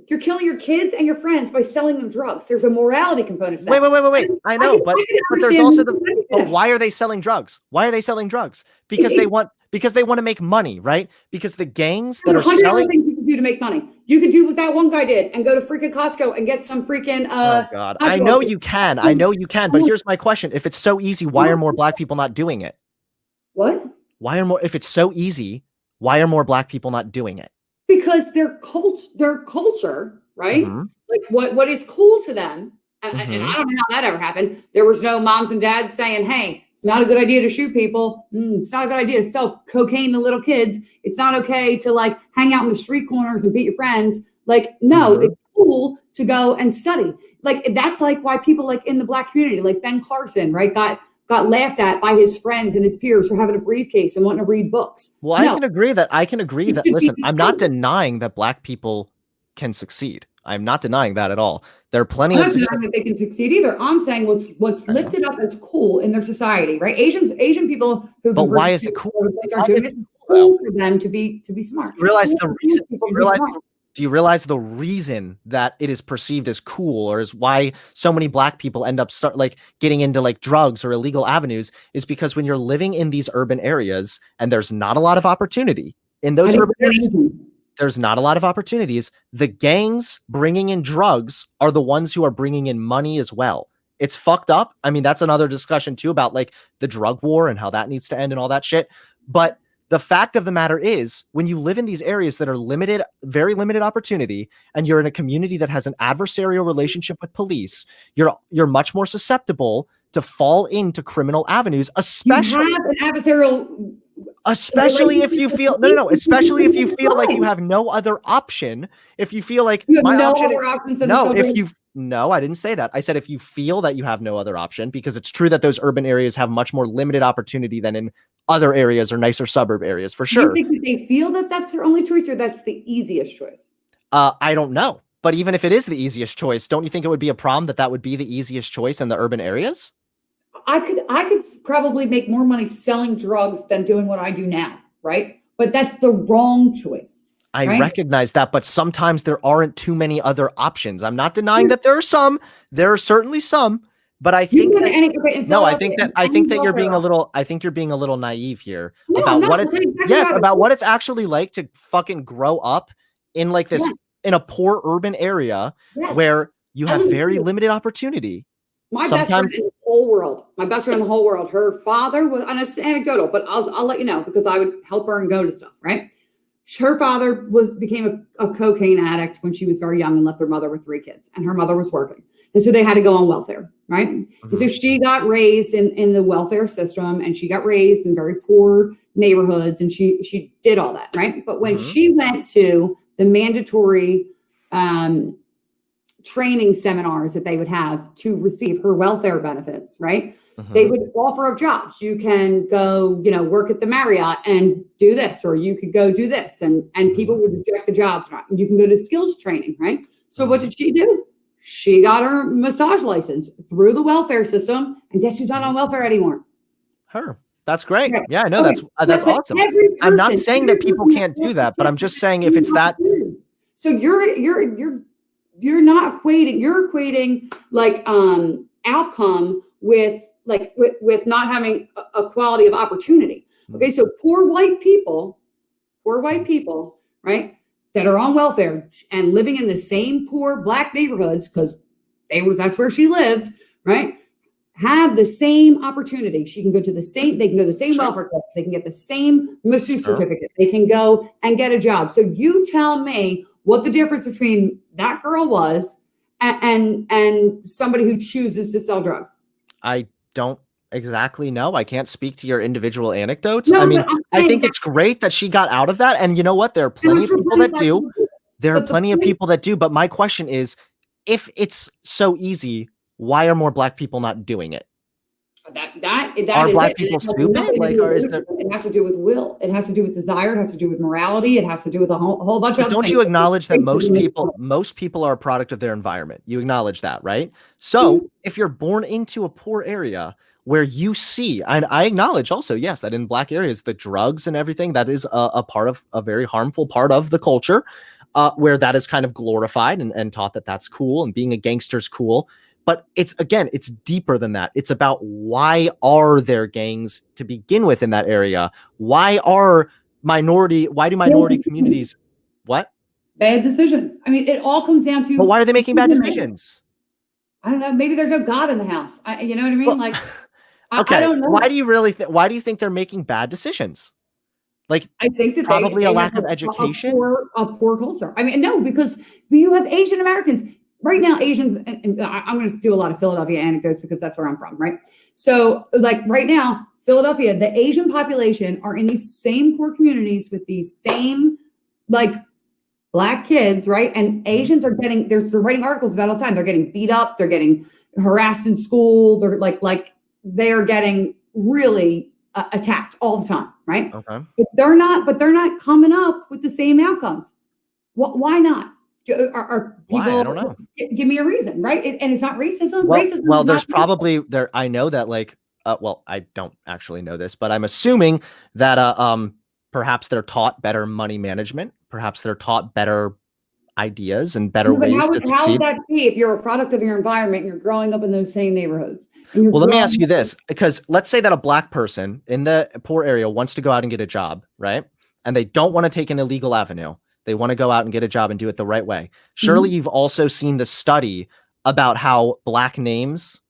You're killing your kids and your friends by selling them drugs. There's a morality component to that. Wait. I know, but there's also but why are they selling drugs? Why are they selling drugs? Because they want to make money, right? Because the gangs that are selling things you can do to make money. You could do what that one guy did and go to freaking Costco and get some freaking oh God. I know you can. But here's my question. If it's so easy, why are more black people not doing it? What? If it's so easy, why are more black people not doing it? Because their culture, right? Mhm. Like what is cool to them. And I Mhm. don't know how that ever happened. There was no moms and dads saying, hey, it's not a good idea to shoot people. It's not a good idea to sell cocaine to little kids. It's not okay to like hang out in the street corners and beat your friends. Like, no, it's cool to go and study. Like, that's like why people like in the black community, like Ben Carson, right, got laughed at by his friends and his peers for having a briefcase and wanting to read books. Well, I can agree that, listen, I'm not denying that black people can succeed. I'm not denying that at all. There are plenty I'm of not denying that they can succeed either. I'm saying what's lifted up as cool in their society, right? Asian people who. But why is it cool? Are doing it cool for them to be smart. Do you realize the reason that it is perceived as cool, or is why so many black people end up getting into like drugs or illegal avenues, is because when you're living in these urban areas and there's not a lot of opportunity in those urban areas, there's not a lot of opportunities. The gangs bringing in drugs are the ones who are bringing in money as well. It's fucked up. I mean, that's another discussion too about like the drug war and how that needs to end and all that shit. But the fact of the matter is, when you live in these areas that are limited, very limited opportunity, and you're in a community that has an adversarial relationship with police, you're much more susceptible to fall into criminal avenues, especially if you feel especially if you feel like you have no other option. If you feel like no, I didn't say that. I said if you feel that you have no other option, because it's true that those urban areas have much more limited opportunity than in other areas or nicer suburb areas, for sure. Do you think that they feel that that's their only choice, or that's the easiest choice? I don't know. But even if it is the easiest choice, don't you think it would be a problem that would be the easiest choice in the urban areas? I could probably make more money selling drugs than doing what I do now, right? But that's the wrong choice. I recognize that, but sometimes there aren't too many other options. I'm not denying that there are some. There are certainly some, but I think I think you're being a little naive here about what it's actually like to fucking grow up in like this in a poor urban area where you have very limited opportunity. My best friend in the whole world, her father was, and it's anecdotal, but I'll let you know because I would help her and go to stuff, right? Her father became a cocaine addict when she was very young and left her mother with 3 kids, and her mother was working. And so they had to go on welfare, right? Mm-hmm. And so she got raised in the welfare system, and she got raised in very poor neighborhoods, and she did all that, right? But when she went to the mandatory training seminars that they would have to receive her welfare benefits, right? They would offer up jobs. You can go, work at the Marriott and do this, or you could go do this. And people would reject the jobs. Right? You can go to skills training, right? So what did she do? She got her massage license through the welfare system. And guess who's not on welfare anymore? Her. That's great. Right. Yeah, I know. Okay. That's awesome. I'm not saying that people can't do that, but I'm just saying if it's that. So you're not equating, you're equating like outcome with not having a quality of opportunity. Okay, so poor white people, right, that are on welfare and living in the same poor black neighborhoods because that's where she lives, right, have the same opportunity. They can go to the same welfare club, they can get the same masseuse certificate, they can go and get a job. So you tell me what the difference between that girl was and somebody who chooses to sell drugs. I don't exactly know. I can't speak to your individual anecdotes. No, I mean, I think it's great that she got out of that. And you know what? There are plenty of people that do. There are plenty of people that do. But my question is, if it's so easy, Why are more black people not doing it? That Are is black it. people It has stupid? nothing to Like, do or with is there? leadership. It has to do with will. It has to do with desire. It has to do with morality. It has to do with a whole bunch of But other don't things. you acknowledge that Racism is most people are a product of their environment? You acknowledge that, right? So if you're born into a poor area where you see, and I acknowledge also, yes, that in black areas, the drugs and everything, that is a part of a very harmful part of the culture, where that is kind of glorified and taught that that's cool and being a gangster is cool. But it's deeper than that. It's about why are there gangs to begin with in that area? Why do minority communities what? bad decisions. I mean, it all comes down to. But why are they making bad decisions? I don't know. Maybe there's no God in the house. You know what I mean? Well, Like, I okay. don't know. Why do you think they're making bad decisions? Like, I think that probably they a have lack of education. a poor culture. I mean, no, because you have Asian Americans right now. Asians, and I'm going to do a lot of Philadelphia anecdotes because that's where I'm from, right? So, like right now, Philadelphia, the Asian population are in these same poor communities with these same like black kids, right? And Asians are getting they're writing articles about all the time. They're getting beat up. They're getting harassed in school. They're like they are getting really attacked all the time, right? Okay. But they're not coming up with the same outcomes. Why not? Are people? Why? I don't know. Give me a reason, right? And it's not racism. Well, Racism. well, there's probably there. I know that well, I don't actually know this, but I'm assuming that perhaps they're taught better money management. Perhaps they're taught better ideas and better But ways to how would succeed. that be if you're a product of your environment and you're growing up in those same neighborhoods? And Well, let me ask you this, because let's say that a black person in the poor area wants to go out and get a job, right? And they don't want to take an illegal avenue. They want to go out and get a job and do it the right way. Surely you've also seen the study about how black names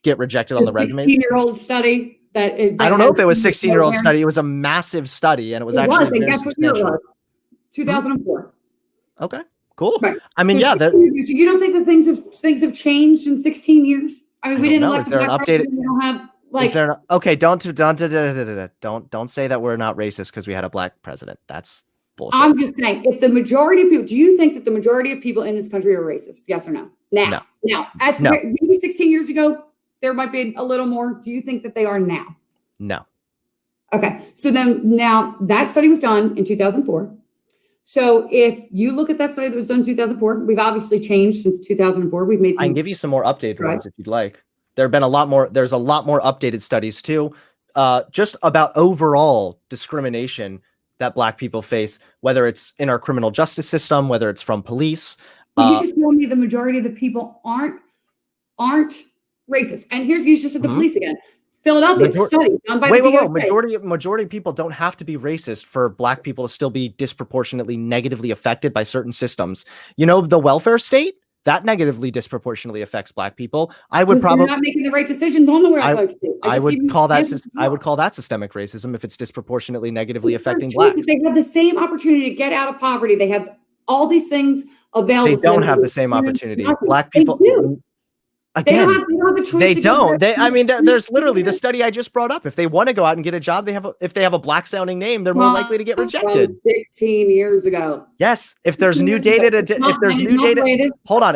get rejected on the resumes. 16-year-old study that I don't know if it was 16-year-old study. It was a massive study, and it was actually very that's what year it substantial. was. 2004. Okay, cool. Right. I mean, So yeah. so you don't think that things have changed in 16 years? I mean, we didn't elect a black president. We don't have like. Is there okay? Don't say that we're not racist because we had a black president. That's bullshit. I'm just saying, if the majority of people, do you think that the majority of people in this country are racist? Yes or no? Now, as maybe 16 years ago, there might be a little more. Do you think that they are now? No. Okay. So then now that study was done in 2004. So if you look at that study that was done in 2004, we've obviously changed since 2004. We've made some. I can give you some more updated ones if you'd like. There's a lot more updated studies too, just about overall discrimination that black people face, whether it's in our criminal justice system, whether it's from police. You just told me the majority of the people aren't racist. And you just said the police again. Philadelphia study done by the DOJ. Majority of people don't have to be racist for black people to still be disproportionately negatively affected by certain systems. You know, the welfare state, that negatively disproportionately affects black people. I would probably not making the right decisions on the welfare state. I would call that systemic racism if it's disproportionately negatively affecting blacks. They have the same opportunity to get out of poverty. They have all these things available. They don't have the same opportunity. Black people do. Again, they don't have the choice. They don't. I mean, there's literally the study I just brought up. If they want to go out and get a job, if they have a black sounding name, they're more likely to get rejected. 16 years ago. Yes. If there's new data if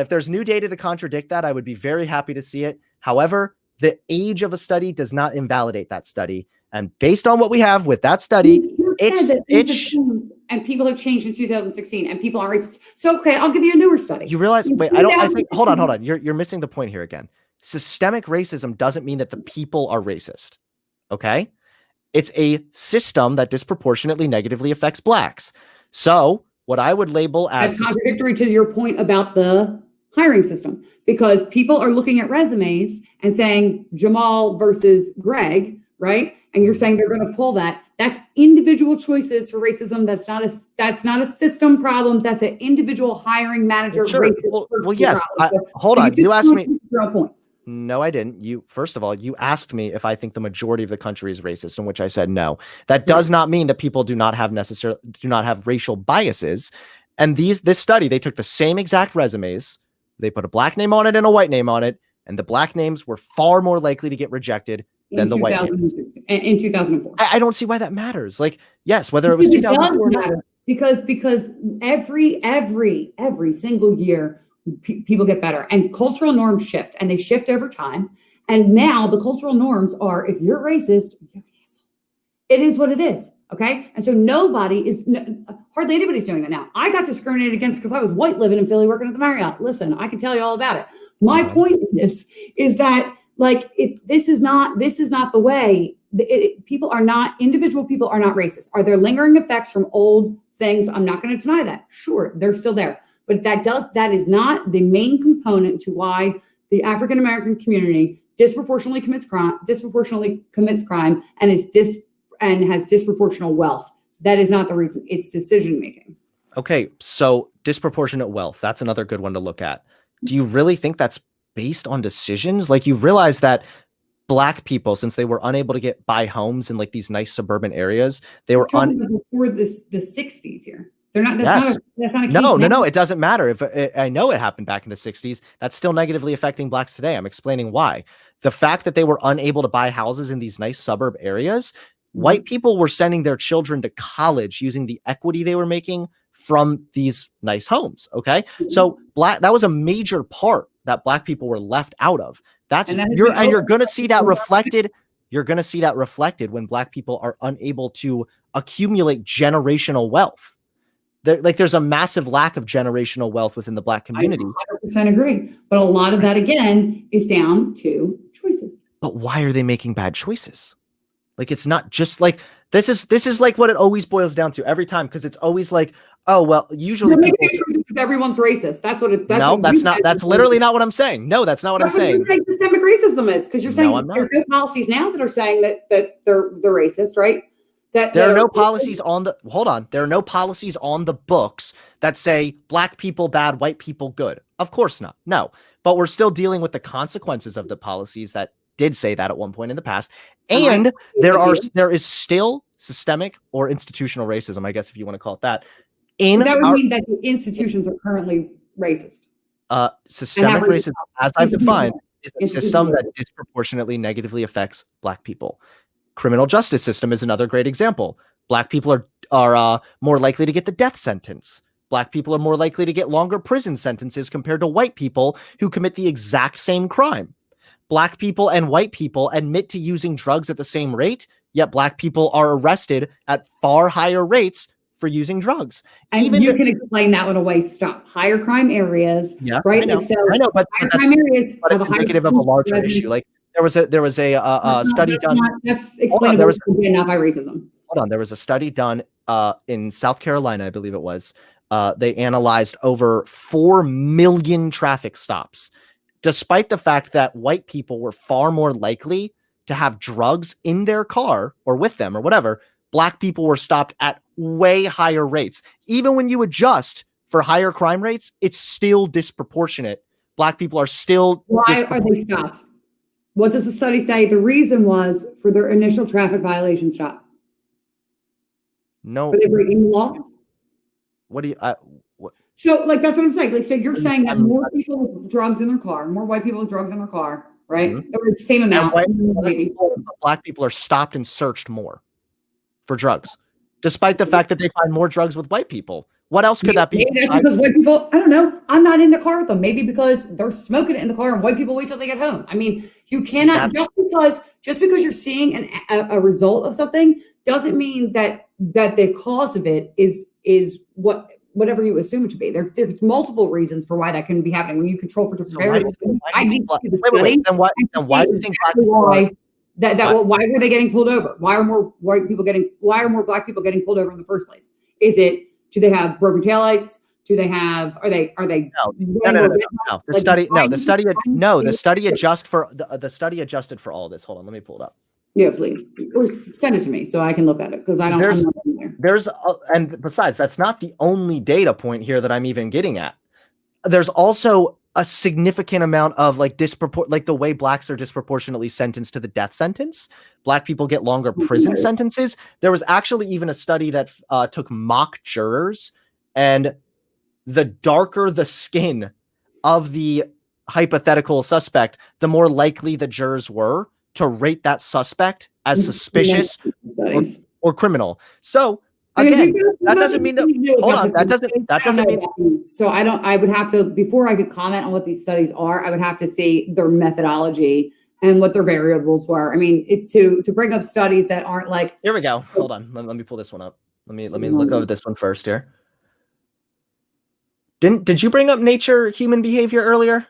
there's new data to contradict that, I would be very happy to see it. However, the age of a study does not invalidate that study. And based on what we have with that study, and people have changed in 2016 and people are racist. So, okay, I'll give you a newer study. You realize, hold on. You're missing the point here again. Systemic racism doesn't mean that the people are racist. Okay. It's a system that disproportionately negatively affects blacks. So what I would label as that's contradictory to your point about the hiring system, because people are looking at resumes and saying Jamal versus Greg, right? And you're saying they're going to pull that. That's individual choices for racism. That's not a system problem. That's an individual hiring manager. Sure. Well, yes. Hold on. You asked me. No, I didn't. First of all, you asked me if I think the majority of the country is racist, in which I said no. That does not mean that people do not have racial biases. And this study, they took the same exact resumes. They put a black name on it and a white name on it, and the black names were far more likely to get rejected than the white names. In 2004. I don't see why that matters. Like, yes, whether it was 2004 or not. Because every single year people get better, and cultural norms shift, and they shift over time. And now the cultural norms are, if you're racist, you're an asshole. It is what it is. Okay. And so hardly anybody's doing that now. I got discriminated against because I was white living in Philly working at the Marriott. Listen, I can tell you all about it. My point in this is that this is not the way. Individual people are not racist. Are there lingering effects from old things? I'm not going to deny that. Sure, they're still there. But that is not the main component to why the African American community disproportionately commits crime, and has disproportional wealth. That is not the reason. It's decision making. Okay, so disproportionate wealth, that's another good one to look at. Do you really think that's based on decisions? Like, you realize that Black people, since they were unable to buy homes in like these nice suburban areas, they were before the 60s here. They're not. Yes. That's not a case No. It doesn't matter. If I know it happened back in the 60s, that's still negatively affecting Blacks today. I'm explaining why. The fact that they were unable to buy houses in these nice suburb areas, white people were sending their children to college using the equity they were making from these nice homes. Okay, so that was a major part that Black people were left out of. You're going to see that reflected. You're going to see that reflected when Black people are unable to accumulate generational wealth. There's a massive lack of generational wealth within the Black community. I 100% agree. But a lot of that, again, is down to choices. But why are they making bad choices? Like, it's not just like, this is like what it always boils down to every time. Cause it's always like, oh, well, usually everyone's racist. That's literally not what I'm saying. No, that's not what I'm saying. Systemic racism is, because you're saying there are no policies now that are saying that they're racist, right? There are no policies on the books that say Black people bad, white people good. Of course not. No, but we're still dealing with the consequences of the policies that did say that at one point in the past. And there is still systemic or institutional racism, I guess, if you want to call it that. That would mean that the institutions are currently racist. Systemic racism, as I've defined, is a system that disproportionately negatively affects Black people. Criminal justice system is another great example. Black people are more likely to get the death sentence. Black people are more likely to get longer prison sentences compared to white people who commit the exact same crime. Black people and white people admit to using drugs at the same rate, yet Black people are arrested at far higher rates for using drugs. And you can explain that one away. Stop. Higher crime areas, yeah, right? I know, but that's indicative of a larger issue. Like, there was a study done. That's explainable not by racism. Hold on. There was a study done in South Carolina, I believe it was. They analyzed over 4 million traffic stops, despite the fact that white people were far more likely to have drugs in their car or with them or whatever. Black people were stopped at way higher rates. Even when you adjust for higher crime rates, it's still disproportionate. Black people are still. Why are they stopped? What does the study say? The reason was for their initial traffic violation stop. No. Were they breaking the law? What do you? So, like, that's what I'm saying. Like, so you're saying that more people with drugs in their car, more white people with drugs in their car, right? Mm-hmm. Or the same amount. Black people are stopped and searched more for drugs, despite the fact that they find more drugs with white people. What else could that be? Maybe that's because white people, I don't know, I'm not in the car with them. Maybe because they're smoking it in the car and white people wait till they get home. I mean, you cannot, just because you're seeing a result of something doesn't mean that the cause of it is whatever you assume it to be. There's multiple reasons for why that can be happening when you control for different variables. Why do you think why were they getting pulled over? Why are more Black people getting pulled over in the first place? Do they have broken taillights? Are they no. The study adjusted for all of this. Hold on, let me pull it up. Yeah, please. Or send it to me so I can look at it, because I'm not in there. And besides, that's not the only data point here that I'm even getting at. There's also a significant amount of like the way Blacks are disproportionately sentenced to the death sentence. Black people get longer prison sentences. There was actually even a study that took mock jurors, and the darker the skin of the hypothetical suspect, the more likely the jurors were to rate that suspect as suspicious or criminal. So I mean, Again, you that know doesn't mean that. something new Hold about on, the that I don't doesn't know mean. what that means. So I would have to, before I could comment on what these studies are, I would have to see their methodology and what their variables were. I mean, to bring up studies that aren't like. Here we go. Hold on. Let me pull this one up. Let me look over this one first here. Did you bring up nature human behavior earlier?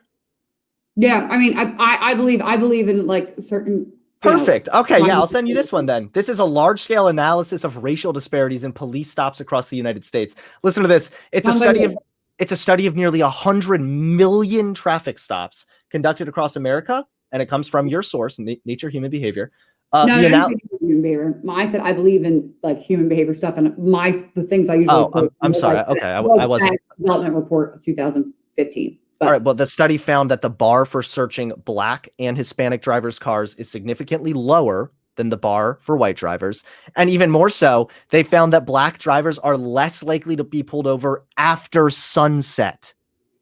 Yeah, I mean, I believe in like certain. Perfect. Okay, yeah, I'll send you this one then. This is a large-scale analysis of racial disparities in police stops across the United States. Listen to this. It's a study of nearly 100 million traffic stops conducted across America, and it comes from your source, Nature Human Behavior. No, human behavior. I said I believe in like human behavior stuff, and the things I usually. Oh, I'm sorry. Like, okay, I wasn't. Development report of 2015. But, all right, well, the study found that the bar for searching Black and Hispanic drivers' cars is significantly lower than the bar for white drivers. And even more so, they found that Black drivers are less likely to be pulled over after sunset,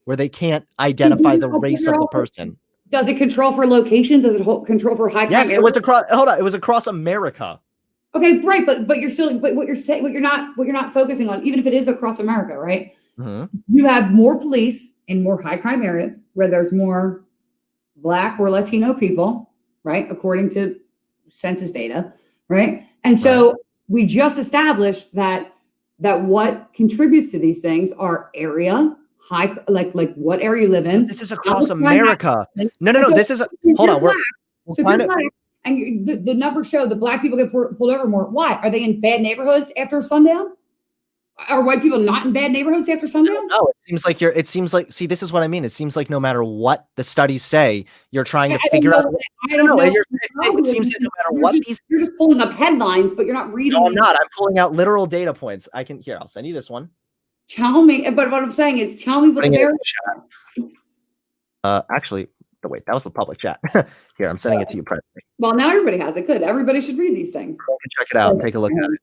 where they can't identify the race of the person. Does it control for locations? Does it control for high crime? Yes, it was across. Hold on, it was across America. Okay, right, but you're still, but what you're saying, what you're not focusing on, even if it is across America, right? Mm-hmm. You have more police in more high crime areas where there's more Black or Latino people, right? According to census data, right? And so we just established that what contributes to these things are area, like what area you live in. This is across America. No. So this is hold on. And the numbers show that Black people get pulled over more. Why? Are they in bad neighborhoods after sundown? Are white people not in bad neighborhoods after sundown? No, it seems like, see, this is what I mean. It seems like no matter what the studies say, you're trying to figure out. I don't know. It seems like no matter what you're just pulling up headlines, but you're not reading. No, I'm not. I'm pulling out literal data points. I'll send you this one. Tell me, but what I'm saying is tell me what the variables are. Actually, wait, that was the public chat. Here, I'm sending it to you privately. Well, now everybody has it. Good. Everybody should read these things. Check it out and take a look at it.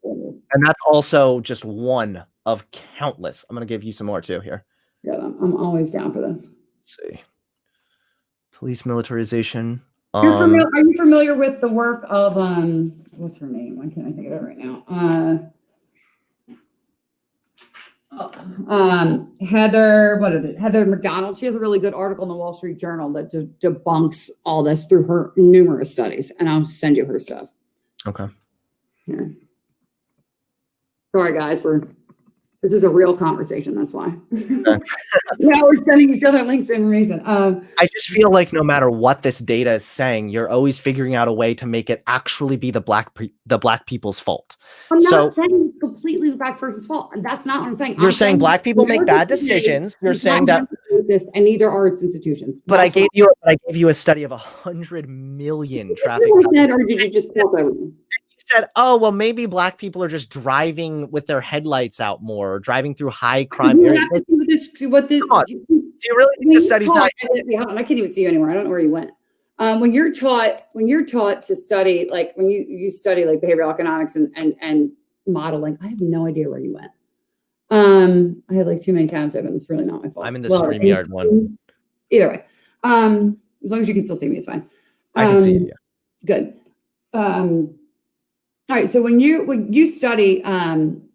And that's also just one of countless. I'm going to give you some more too here. Yeah, I'm always down for this. Let's see. Police militarization. Are you familiar with the work of what's her name? Why can't I think of it right now? Heather McDonald. She has a really good article in the Wall Street Journal that debunks all this through her numerous studies, and I'll send you her stuff. Okay. Here. Sorry, guys, this is a real conversation. That's why. Yeah, we're sending each other links to information. I just feel like no matter what this data is saying, you're always figuring out a way to make it actually be the black people's fault. I'm not saying it's completely the Black person's fault. That's not what I'm saying. You're saying Black people make bad decisions. You're saying that, and neither are its institutions. But I gave you a study of 100 million traffic. Or did you just talk over me? Said, oh, well, maybe Black people are just driving with their headlights out more, or driving through high crime areas. Do you really think the study's not? I can't even see you anymore. I don't know where you went. When you're taught to study, like when you study like behavioral economics and modeling, I have no idea where you went. I had like too many tabs open. It's really not my fault. I'm in the StreamYard one. Either way, as long as you can still see me, it's fine. I can see you. Yeah. Good. All right. So when you study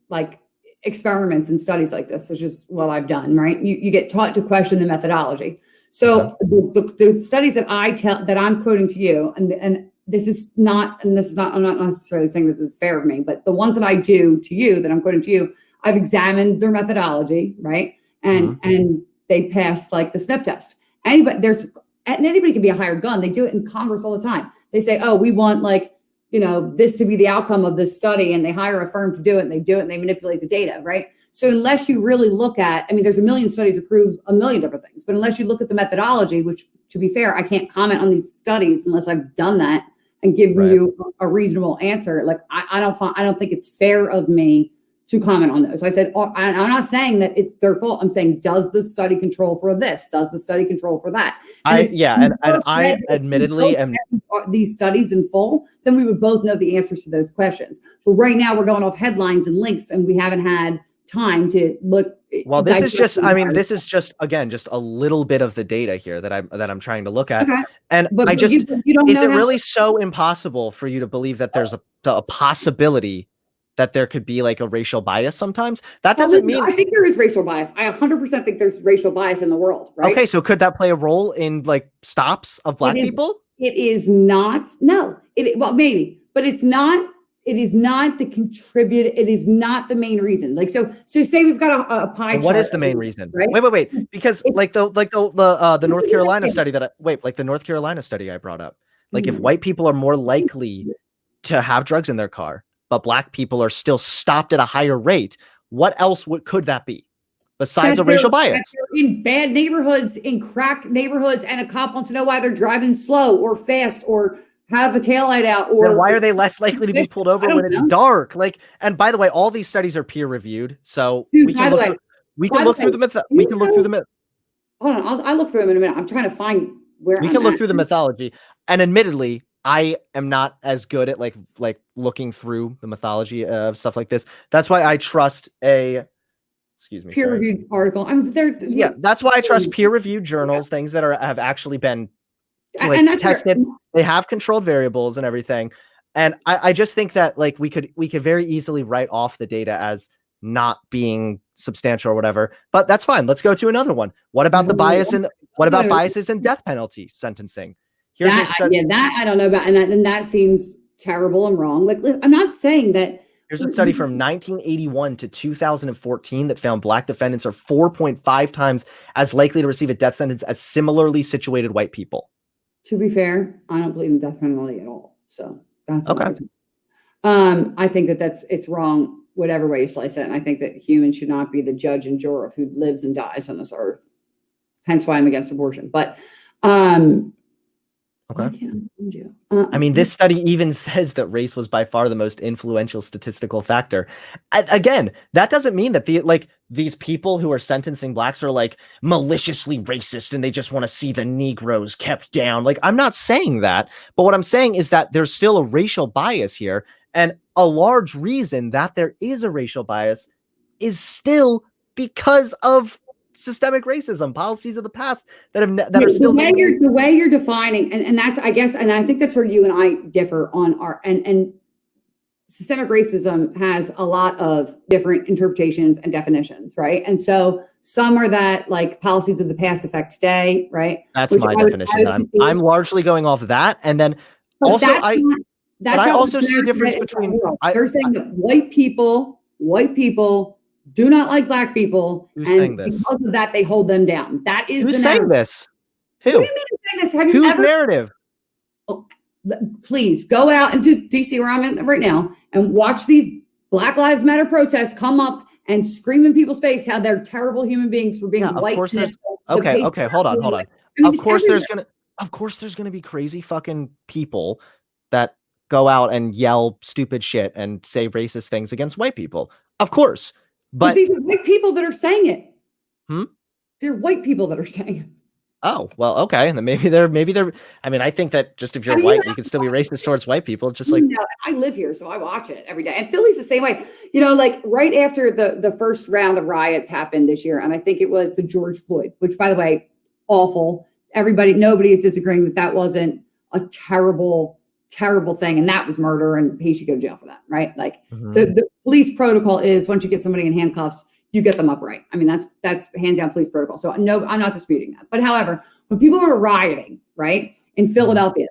like experiments and studies like this, which is what I've done, right? You get taught to question the methodology. So the studies that I'm quoting to you, and this is not, I'm not necessarily saying this is fair of me, but the ones that I do to you, that I'm quoting to you, I've examined their methodology, right? And they passed like the sniff test. Anybody can be a hired gun. They do it in Congress all the time. They say, oh, we want like, this to be the outcome of this study, and they hire a firm to do it, and they do it, and they manipulate the data, right? So unless you really look at, there's a million studies that prove a million different things, but unless you look at the methodology, which to be fair, I can't comment on these studies unless I've done that and given you a reasonable answer. Like I don't think it's fair of me to comment on those. So I said, I'm not saying that it's their fault. I'm saying, does the study control for this? Does the study control for that? And I admittly am these studies in full, then we would both know the answers to those questions. But right now we're going off headlines and links, and we haven't had time to look. Well, this is just again, just a little bit of the data here that I'm trying to look at. Okay. And is it really so impossible for you to believe that there's a possibility that there could be like a racial bias sometimes. That doesn't mean. I think there is racial bias. I 100% think there's racial bias in the world, right? Okay, so could that play a role in like stops of Black people? It is not. No, well, maybe, but it's not. It is not the contribute. It is not the main reason. Like, so say we've got a pie chart. What is the main reason? Right? Wait, because like the North Carolina study the North Carolina study I brought up. Like, if white people are more likely to have drugs in their car, but Black people are still stopped at a higher rate, what else could that be besides a racial bias? In bad neighborhoods, in crack neighborhoods, and a cop wants to know why they're driving slow or fast or have a taillight out, or then why are they less likely to be pulled over when it's dark? Like, and by the way, all these studies are peer reviewed, so we can look through the Hold on, I'll look through them in a minute. I'm trying to find where we can look through the mythology. And admittedly, I am not as good at like looking through the mythology of stuff like this. That's why I trust peer-reviewed article. That's why I trust peer-reviewed journals, things that have actually been tested. They have controlled variables and everything. And I just think that like we could very easily write off the data as not being substantial or whatever. But that's fine. Let's go to another one. What about the bias biases in death penalty sentencing? That I don't know about, and that seems terrible and wrong. Like, I'm not saying that. Here's a study from 1981 to 2014 that found Black defendants are 4.5 times as likely to receive a death sentence as similarly situated white people. To be fair, I don't believe in death penalty at all. So that's okay. I think it's wrong, whatever way you slice it. And I think that humans should not be the judge and juror of who lives and dies on this earth. Hence why I'm against abortion. But okay. I mean, this study even says that race was by far the most influential statistical factor. Again, that doesn't mean that these people who are sentencing Blacks are like maliciously racist and they just want to see the Negroes kept down. Like, I'm not saying that, but what I'm saying is that there's still a racial bias here, and a large reason that there is a racial bias is still because of systemic racism, policies of the past that are still the way you're defining, and that's, I guess, and I think that's where you and I differ on our and systemic racism has a lot of different interpretations and definitions, right? And so some are that like policies of the past affect today, right? That's my definition. I'm largely going off of that, and then also I also see a difference between. They're saying that white people do not like Black people, and because of that, they hold them down. That is who's saying this? Who? What do you mean who's saying this? Have you Whose narrative? Oh, please go out into DC, where I'm at right now, and watch these Black Lives Matter protests come up and scream in people's face how they're terrible human beings for being white. Okay, hold on. I mean, of course there's gonna be crazy fucking people that go out and yell stupid shit and say racist things against white people. Of course. But these are white people that are saying it. They're white people that are saying it. Oh, well, okay. And then maybe they're, I mean, I think that just if you're white, you can still be racist towards white people. It's just like, I live here, so I watch it every day. And Philly's the same way, like right after the first round of riots happened this year. And I think it was the George Floyd, which, by the way, awful. Nobody is disagreeing that wasn't a terrible thing, and that was murder, and he should go to jail for that, right? Like the police protocol is once you get somebody in handcuffs, you get them upright. I mean, that's hands down police protocol. So no, I'm not disputing that. But however, when people are rioting, right, in Philadelphia,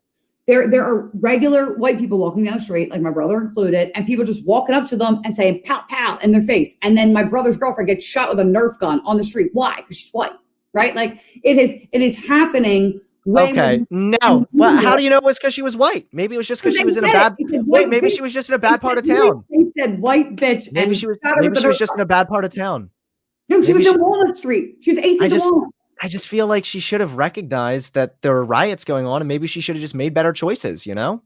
there are regular white people walking down the street, like my brother included, and people just walking up to them and saying pow pow in their face, and then my brother's girlfriend gets shot with a Nerf gun on the street. Why? Because she's white, right? Like it is happening. Okay. No. Well, how do you know it was because she was white? Maybe it was just because she was in a bad. Wait, maybe she was just in a bad part of town. They said white bitch. Maybe she was just in a bad part of town. No, she was in Walnut Street. She was 18 to 1. I just feel like she should have recognized that there were riots going on, and maybe she should have just made better choices. Well,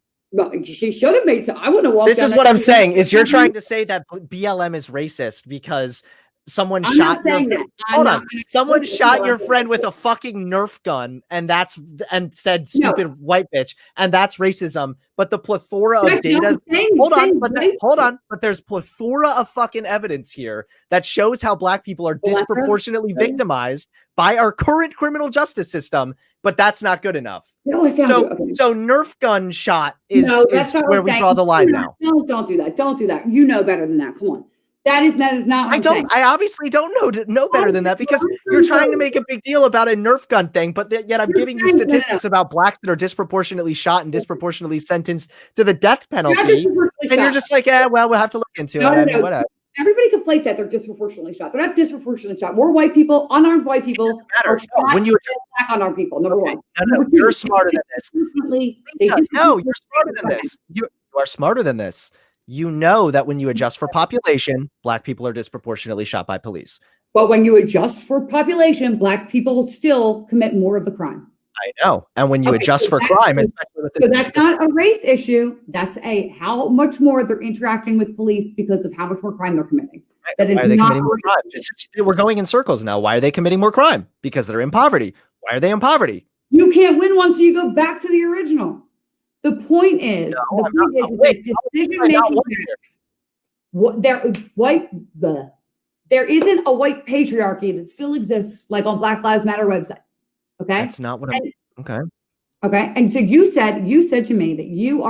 she should have made. I wouldn't have walked. This is what I'm saying. Is you're trying to say that BLM is racist because someone I'm shot not your saying friend. that. I'm Hold not. on. Someone shot your friend with a fucking Nerf gun, and said stupid No, white bitch, and that's racism. But the plethora of that's not data. the same. Hold on, Same but white. hold on, but there's plethora of fucking evidence here that shows how black people are disproportionately victimized by our current criminal justice system. But that's not good enough. No, I found you. Okay. So Nerf gun shot is No, that's is not where what we I'm draw saying. the line now. No, don't do that. Don't do that. You know better than that. Come on. That is not what I'm saying. I obviously don't know better than that, because you're trying to make a big deal about a Nerf gun thing, but yet I'm giving you statistics about blacks that are disproportionately shot and disproportionately sentenced to the death penalty, and you're just like, well, we'll have to look into it. I mean, whatever. Everybody conflates that they're disproportionately shot. They're not disproportionately shot. More white people, unarmed white people, are shot when you attack unarmed people. Number one. No, you're smarter than this. No, you're smarter than this. You are smarter than this. You know that when you adjust for population, black people are disproportionately shot by police. But when you adjust for population, black people still commit more of the crime. I know. And when you adjust for crime, so that's not a race issue. That's how much more they're interacting with police because of how much more crime they're committing. That is not committing more crime. We're going in circles now. Why are they committing more crime? Because they're in poverty. Why are they in poverty? You can't win one, so you go back to the original. The point is, that decision-making matters. There isn't a white patriarchy that still exists, like on Black Lives Matter website. Okay, that's not what I'm. Okay. Okay, and so you said to me that you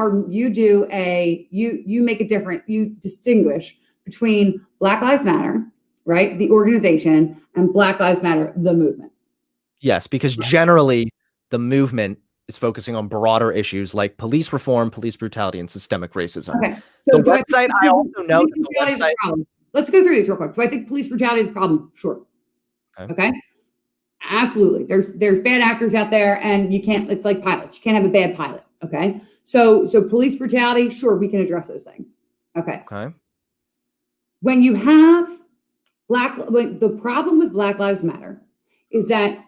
make a difference. You distinguish between Black Lives Matter, right, the organization, and Black Lives Matter, the movement. Yes, because generally the movement is focusing on broader issues like police reform, police brutality, and systemic racism. Okay. So the website, I also know the website. Let's go through these real quick. Do I think police brutality is a problem? Sure. Okay. Absolutely. There's bad actors out there, and it's like pilots. You can't have a bad pilot. Okay. So police brutality, sure, we can address those things. Okay. Okay. When you have the problem with Black Lives Matter is that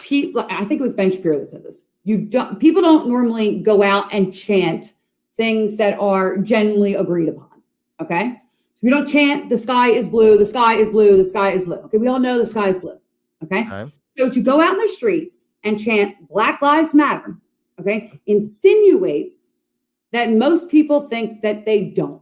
I think it was Ben Shapiro that said this. People don't normally go out and chant things that are genuinely agreed upon. Okay. So we don't chant the sky is blue, the sky is blue, the sky is blue. Okay. We all know the sky is blue. Okay. So to go out in the streets and chant Black Lives Matter, okay, insinuates that most people think that they don't.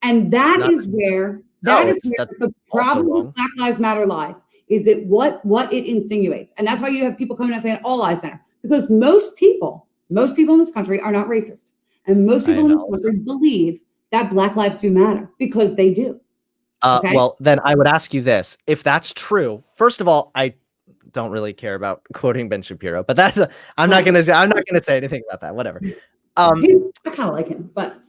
And that is where the problem with Black Lives Matter lies. Is it what it insinuates? And that's why you have people coming out saying all lives matter. Because most people in this country are not racist. And most people in this country believe that Black lives do matter because they do. Okay? Well, then I would ask you this. If that's true, first of all, I don't really care about quoting Ben Shapiro, but I'm not gonna say anything about that. Whatever. I kind of like him, but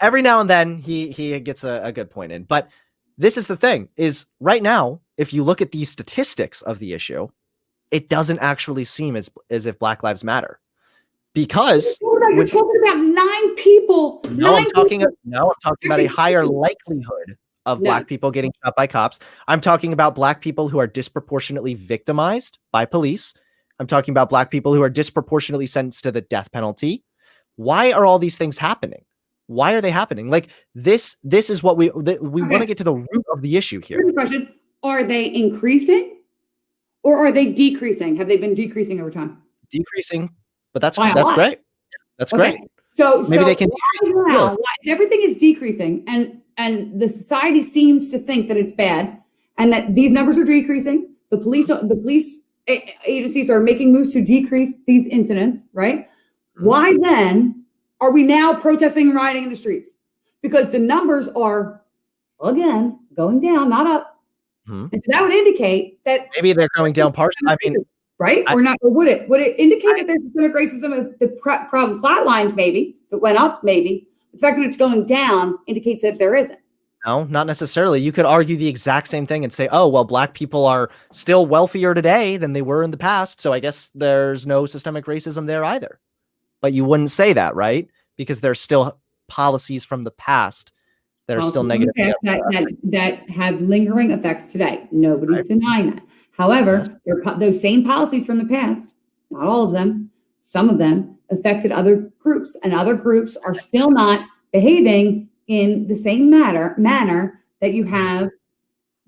every now and then he gets a good point in. But this is the thing: is right now, if you look at the statistics of the issue, it doesn't actually seem as if Black Lives Matter, because you're talking about 9 people. I'm talking about a higher likelihood of Black people getting shot by cops. I'm talking about Black people who are disproportionately victimized by police. I'm talking about Black people who are disproportionately sentenced to the death penalty. Why are all these things happening? Why are they happening? Like this is what we want to get to the root of the issue here. Here's the question: are they increasing or are they decreasing? Have they been decreasing over time? Decreasing, but that's great. That's great. So maybe they can decrease now. Everything is decreasing, and the society seems to think that it's bad, and that these numbers are decreasing. The police agencies are making moves to decrease these incidents, right? Why then are we now protesting and rioting in the streets? Because the numbers are again going down, not up. And so that would indicate that maybe they're going down partially. I mean, right? Or not? Or would it? Would it indicate that there's systemic racism if the problem flatlined? Maybe if it went up, maybe the fact that it's going down indicates that there isn't. No, not necessarily. You could argue the exact same thing and say, oh, well, Black people are still wealthier today than they were in the past. So I guess there's no systemic racism there either. But you wouldn't say that, right? Because there's still policies from the past that are still negative. That have lingering effects today. Nobody's denying that. However, those same policies from the past, not all of them, some of them affected other groups, and other groups are still not behaving in the same manner that you have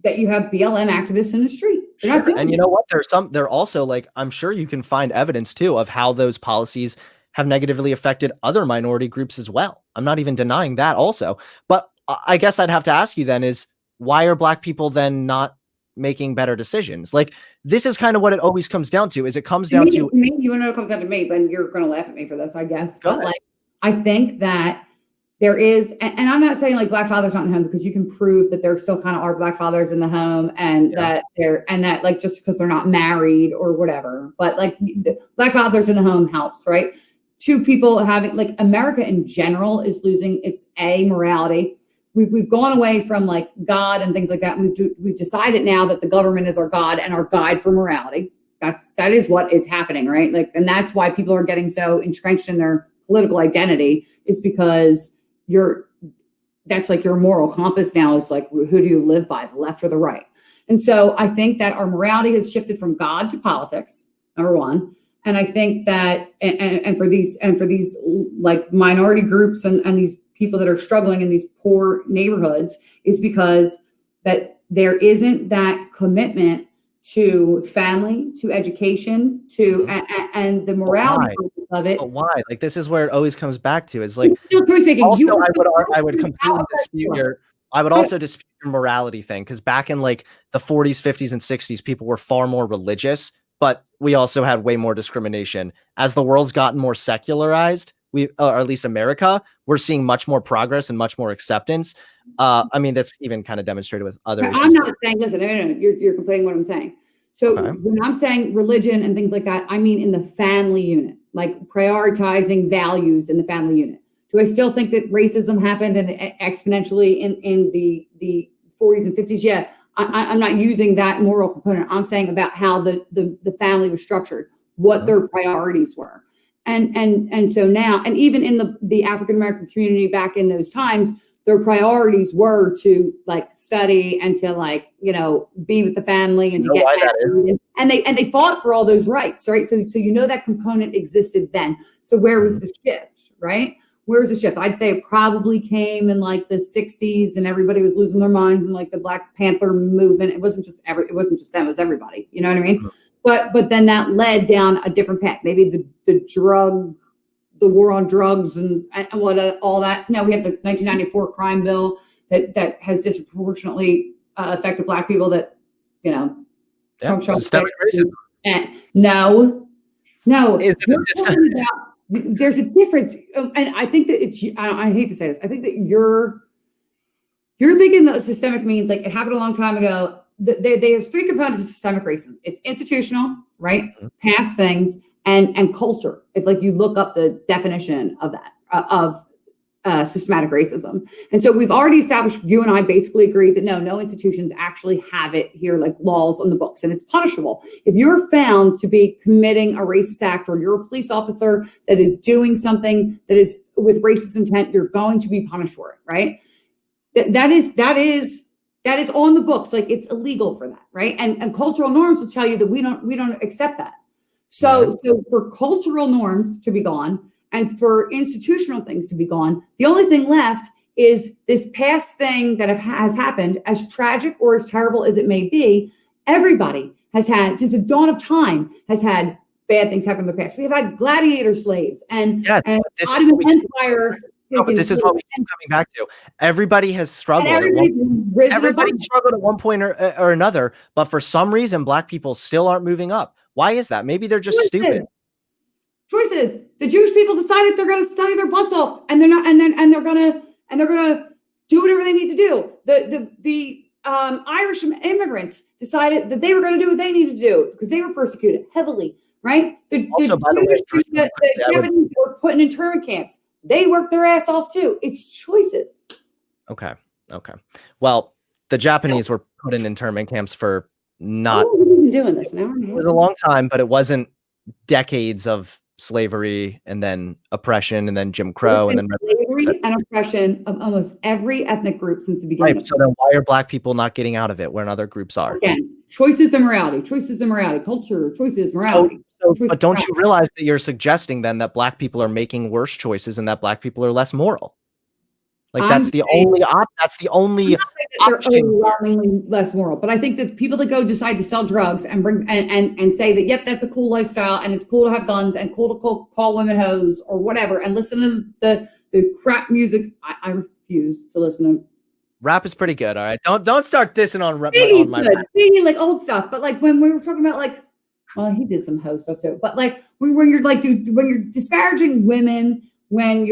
that you have BLM activists in the street. They're not doing And you know what? They're also like, I'm sure you can find evidence too of how those policies have negatively affected other minority groups as well. I'm not even denying that also. But I guess I'd have to ask you then is, why are Black people then not making better decisions? Like, this is kind of what it always comes down to, is it comes down to me, you know, it comes down to me, but you're going to laugh at me for this, I guess. But like, I think that there is, and I'm not saying like Black fathers not in the home, because you can prove that there still kind of are Black fathers in the home, and that like just because they're not married or whatever, but like Black fathers in the home helps, right? Two people having, like, America in general is losing its morality. We've gone away from like God and things like that. We've decided now that the government is our God and our guide for morality. That is what is happening, right? Like, and that's why people are getting so entrenched in their political identity, is because that's like your moral compass now. It's like, who do you live by, the left or the right? And so I think that our morality has shifted from God to politics, number one. And I think that, and for these like minority groups and these people that are struggling in these poor neighborhoods, is because that there isn't that commitment to family, to education, to and the morality of it. But why? Like, this is where it always comes back to, is like, it's still choice making. Also, I would completely dispute I would also dispute your morality thing, because back in like the 40s, 50s, and 60s, people were far more religious, but we also had way more discrimination. As the world's gotten more secularized, or at least America, we're seeing much more progress and much more acceptance. I mean, that's even kind of demonstrated with other issues. I'm not saying, listen, no, you're conflating what I'm saying. So when I'm saying religion and things like that, I mean in the family unit, like prioritizing values in the family unit. Do I still think that racism happened and exponentially in the 40s and 50s? Yeah, I'm not using that moral component. I'm saying about how the family was structured, what their priorities were. And so now, and even in the African American community back in those times, their priorities were to like study and to like, you know, be with the family and to get married. And they fought for all those rights, right? So you know that component existed then. So where was the shift, right? Where was the shift? I'd say it probably came in like the 60s, and everybody was losing their minds in like the Black Panther movement. It wasn't just them, it was everybody. You know what I mean? But then that led down a different path. Maybe the war on drugs and what all that. Now we have the 1994 crime bill that has disproportionately affected Black people. That, you know, Trump. Systemic racism. No. There's a difference, and I think that it's. I hate to say this. I think that you're thinking that systemic means like it happened a long time ago. There's three components of systemic racism. It's institutional, right? Past things, and culture. If like you look up the definition of that of systematic racism, and so we've already established. You and I basically agree that no institutions actually have it here, like laws on the books, and it's punishable if you're found to be committing a racist act, or you're a police officer that is doing something that is with racist intent. You're going to be punished for it, right? That is on the books. Like, it's illegal for that, right? And cultural norms will tell you that we don't accept that. So for cultural norms to be gone and for institutional things to be gone, the only thing left is this past thing that has happened, as tragic or as terrible as it may be. Everybody has had, since the dawn of time, has had bad things happen in the past. We've had gladiator slaves and Ottoman Empire. No, but this is what we keep coming back to. Everybody has struggled. Everybody struggled at one point or another, but for some reason, Black people still aren't moving up. Why is that? Maybe they're just stupid. Choices. The Jewish people decided they're going to study their butts off, and they're not, and they're going to do whatever they need to do. The Irish immigrants decided that they were going to do what they needed to do because they were persecuted heavily, right? The Japanese were put in internment camps. They work their ass off too. It's choices. Okay. Well, the Japanese were put in internment camps for not. We've been doing this now. It was a long time, but it wasn't decades of slavery and then oppression and then Jim Crow and then slavery and oppression of almost every ethnic group since the beginning. Right. So then why are Black people not getting out of it when other groups are? Again, choices and morality, culture, choices, morality. But don't you realize that you're suggesting then that Black people are making worse choices and that Black people are less moral? Like, that's the only they're option. overwhelmingly less moral. But I think that people that go decide to sell drugs and bring and say that, yep, that's a cool lifestyle and it's cool to have guns and cool to call women hoes or whatever and listen to the crap music. I refuse to listen to. Rap is pretty good. All right. Don't start dissing on rap. Biggie's good. Biggie, like old stuff. But like when we were talking about like, well, he did some host stuff too. But like when you're like, dude, when you're disparaging women, when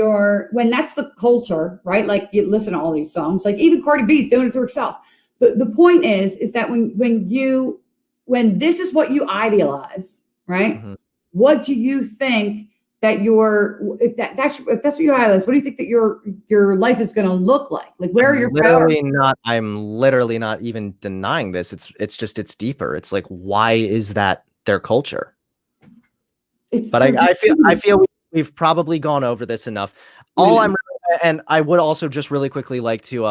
that's the culture, right? Like you listen to all these songs, like even Cardi B's doing it to herself. But the point is that when this is what you idealize, right? Mm-hmm. What do you think that if that's what you idealize, what do you think that your life is going to look like? Like where are your priorities? I'm literally not even denying this. It's deeper. It's like, why is that their culture? I feel we've probably gone over this enough. And I would also just really quickly like to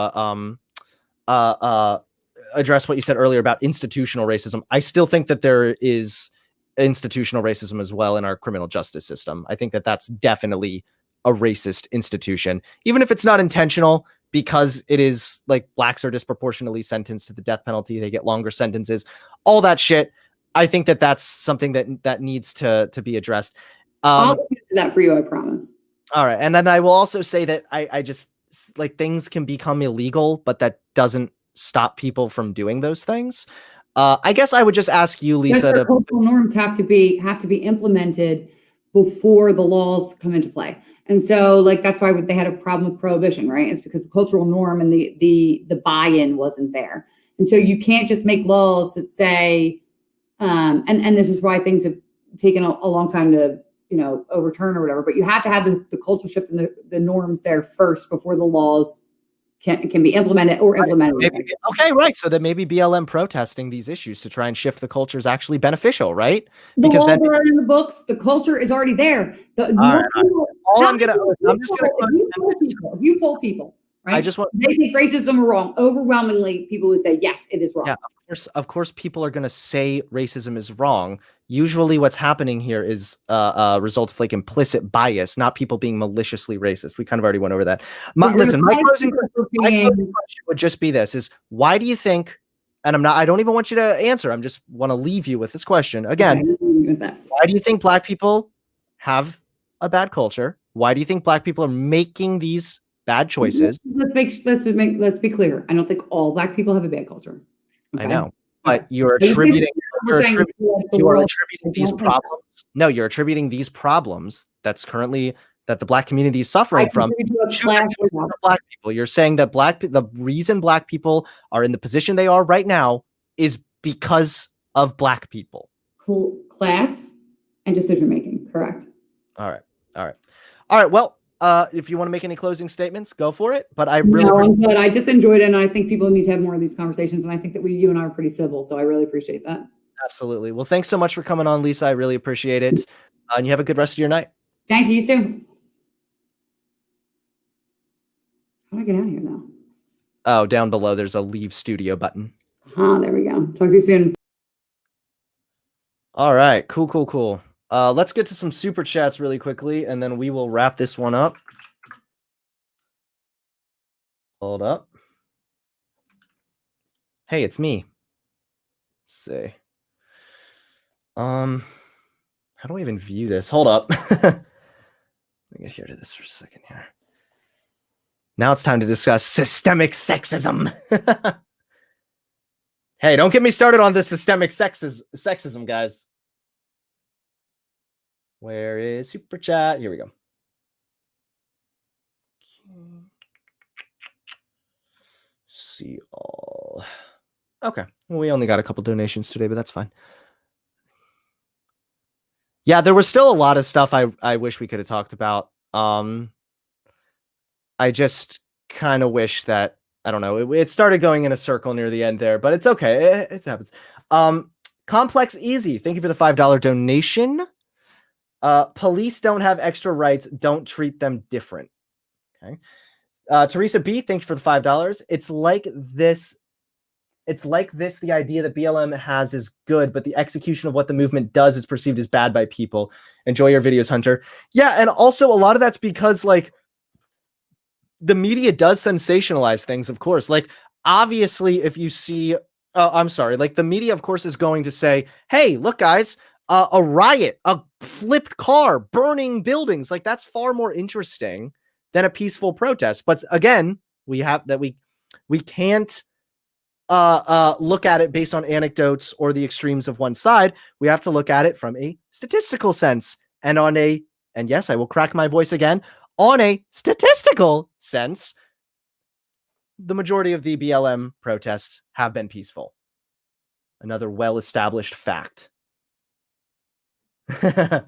address what you said earlier about institutional racism. I still think that there is institutional racism as well in our criminal justice system. I think that that's definitely a racist institution, even if it's not intentional, because it is like blacks are disproportionately sentenced to the death penalty. They get longer sentences, all that shit. I think that that's something that needs to be addressed. I'll do that for you, I promise. All right. And then I will also say that I just like things can become illegal, but that doesn't stop people from doing those things. I guess I would just ask you, Lisa, cultural norms have to be implemented before the laws come into play. And so like that's why they had a problem with prohibition, right? It's because the cultural norm and the buy-in wasn't there. And so you can't just make laws that say and this is why things have taken a long time to overturn or whatever, but you have to have the culture shift and the norms there first before the laws can be implemented or implemented. Okay, right. So then maybe BLM protesting these issues to try and shift the culture is actually beneficial, right? The laws are already in the books. The culture is already there. You poll people, right? They think racism is wrong. Overwhelmingly, people would say yes, it is wrong. Yeah, of course, people are going to say racism is wrong. Usually, what's happening here is a result of like implicit bias, not people being maliciously racist. We kind of already went over that. My closing question would just be this: is why do you think? And I don't even want you to answer. I'm just want to leave you with this question again. Why do you think Black people have a bad culture? Why do you think Black people are making these bad choices? Let's be clear. I don't think all Black people have a bad culture. Okay? I know, but you're attributing these problems. No, you're attributing these problems that the Black community is suffering from to Black people. You're saying that the reason Black people are in the position they are right now is because of Black people. Class and decision making. Correct. All right. Well, if you want to make any closing statements, go for it. But I'm good. I just enjoyed it, and I think people need to have more of these conversations. And I think that you and I are pretty civil, so I really appreciate that. Absolutely. Well, thanks so much for coming on, Lisa. I really appreciate it. And you have a good rest of your night. Thank you, too. How do I get out of here now? Oh, down below, there's a leave studio button. There we go. Talk to you soon. All right. Cool. Let's get to some super chats really quickly, and then we will wrap this one up. Hold up. Hey, it's me. Let's see. How do I even view this? Hold up. Let me get here to this for a second here. Now it's time to discuss systemic sexism. Hey, don't get me started on the systemic sexism, guys. Where is super chat? Here we go. See all. Okay. Well, we only got a couple donations today, but that's fine. Yeah, there was still a lot of stuff I wish we could have talked about. I just kind of wish that, I don't know, it started going in a circle near the end there, but it's okay. It happens. Complex Easy, thank you for the $5 donation. Police don't have extra rights. Don't treat them different. Okay. Teresa B, thank you for the $5. It's like this. The idea that BLM has is good, but the execution of what the movement does is perceived as bad by people. Enjoy your videos, Hunter. Yeah, and also a lot of that's because like the media does sensationalize things, of course. Like obviously, if you see, I'm sorry, like the media, of course, is going to say, hey, look, guys, a riot, a flipped car, burning buildings. Like that's far more interesting than a peaceful protest. But again, we can't look at it based on anecdotes or the extremes of one side. We have to look at it from a statistical sense and and yes, I will crack my voice again, on a statistical sense, the majority of the BLM protests have been peaceful. Another well-established fact. Carissa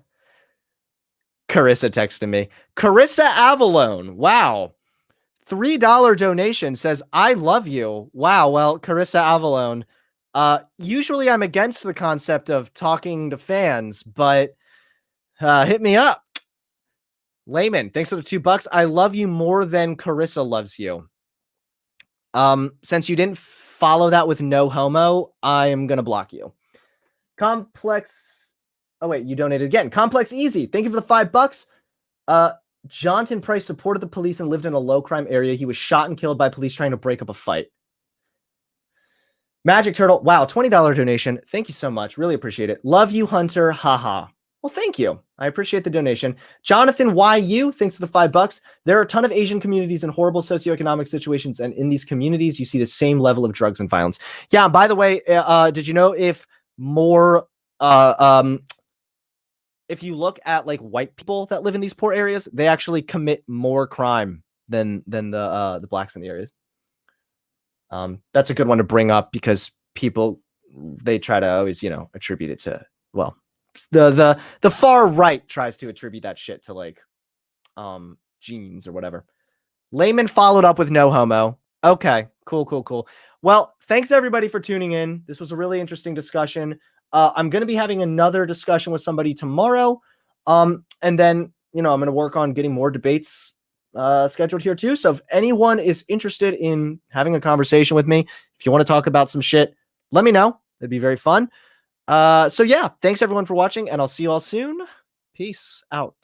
texted me. Carissa Avalone. Wow. $3 donation says, I love you. Wow. Well, Carissa Avalone, usually I'm against the concept of talking to fans, but hit me up. Layman, thanks for the $2. I love you more than Carissa loves you. Since you didn't follow that with no homo, I am going to block you. Complex. Oh, wait, you donated again. Complex Easy. Thank you for the $5. Jonathan Price supported the police and lived in a low crime area. He was shot and killed by police trying to break up a fight. Magic Turtle. Wow. $20 donation. Thank you so much. Really appreciate it. Love you, Hunter. Haha. Well, thank you. I appreciate the donation. Jonathan YU, thanks for the $5. There are a ton of Asian communities in horrible socioeconomic situations, and in these communities, you see the same level of drugs and violence. Yeah, by the way, did you know if more, if you look at like white people that live in these poor areas, they actually commit more crime than the blacks in the areas. That's a good one to bring up because people, they try to always, attribute it to, well, the far right tries to attribute that shit to like genes or whatever. Layman followed up with no homo. Okay, cool. Well, thanks everybody for tuning in. This was a really interesting discussion. I'm going to be having another discussion with somebody tomorrow. And then, I'm going to work on getting more debates scheduled here too. So if anyone is interested in having a conversation with me, if you want to talk about some shit, let me know. It'd be very fun. So yeah, thanks everyone for watching, and I'll see you all soon. Peace out.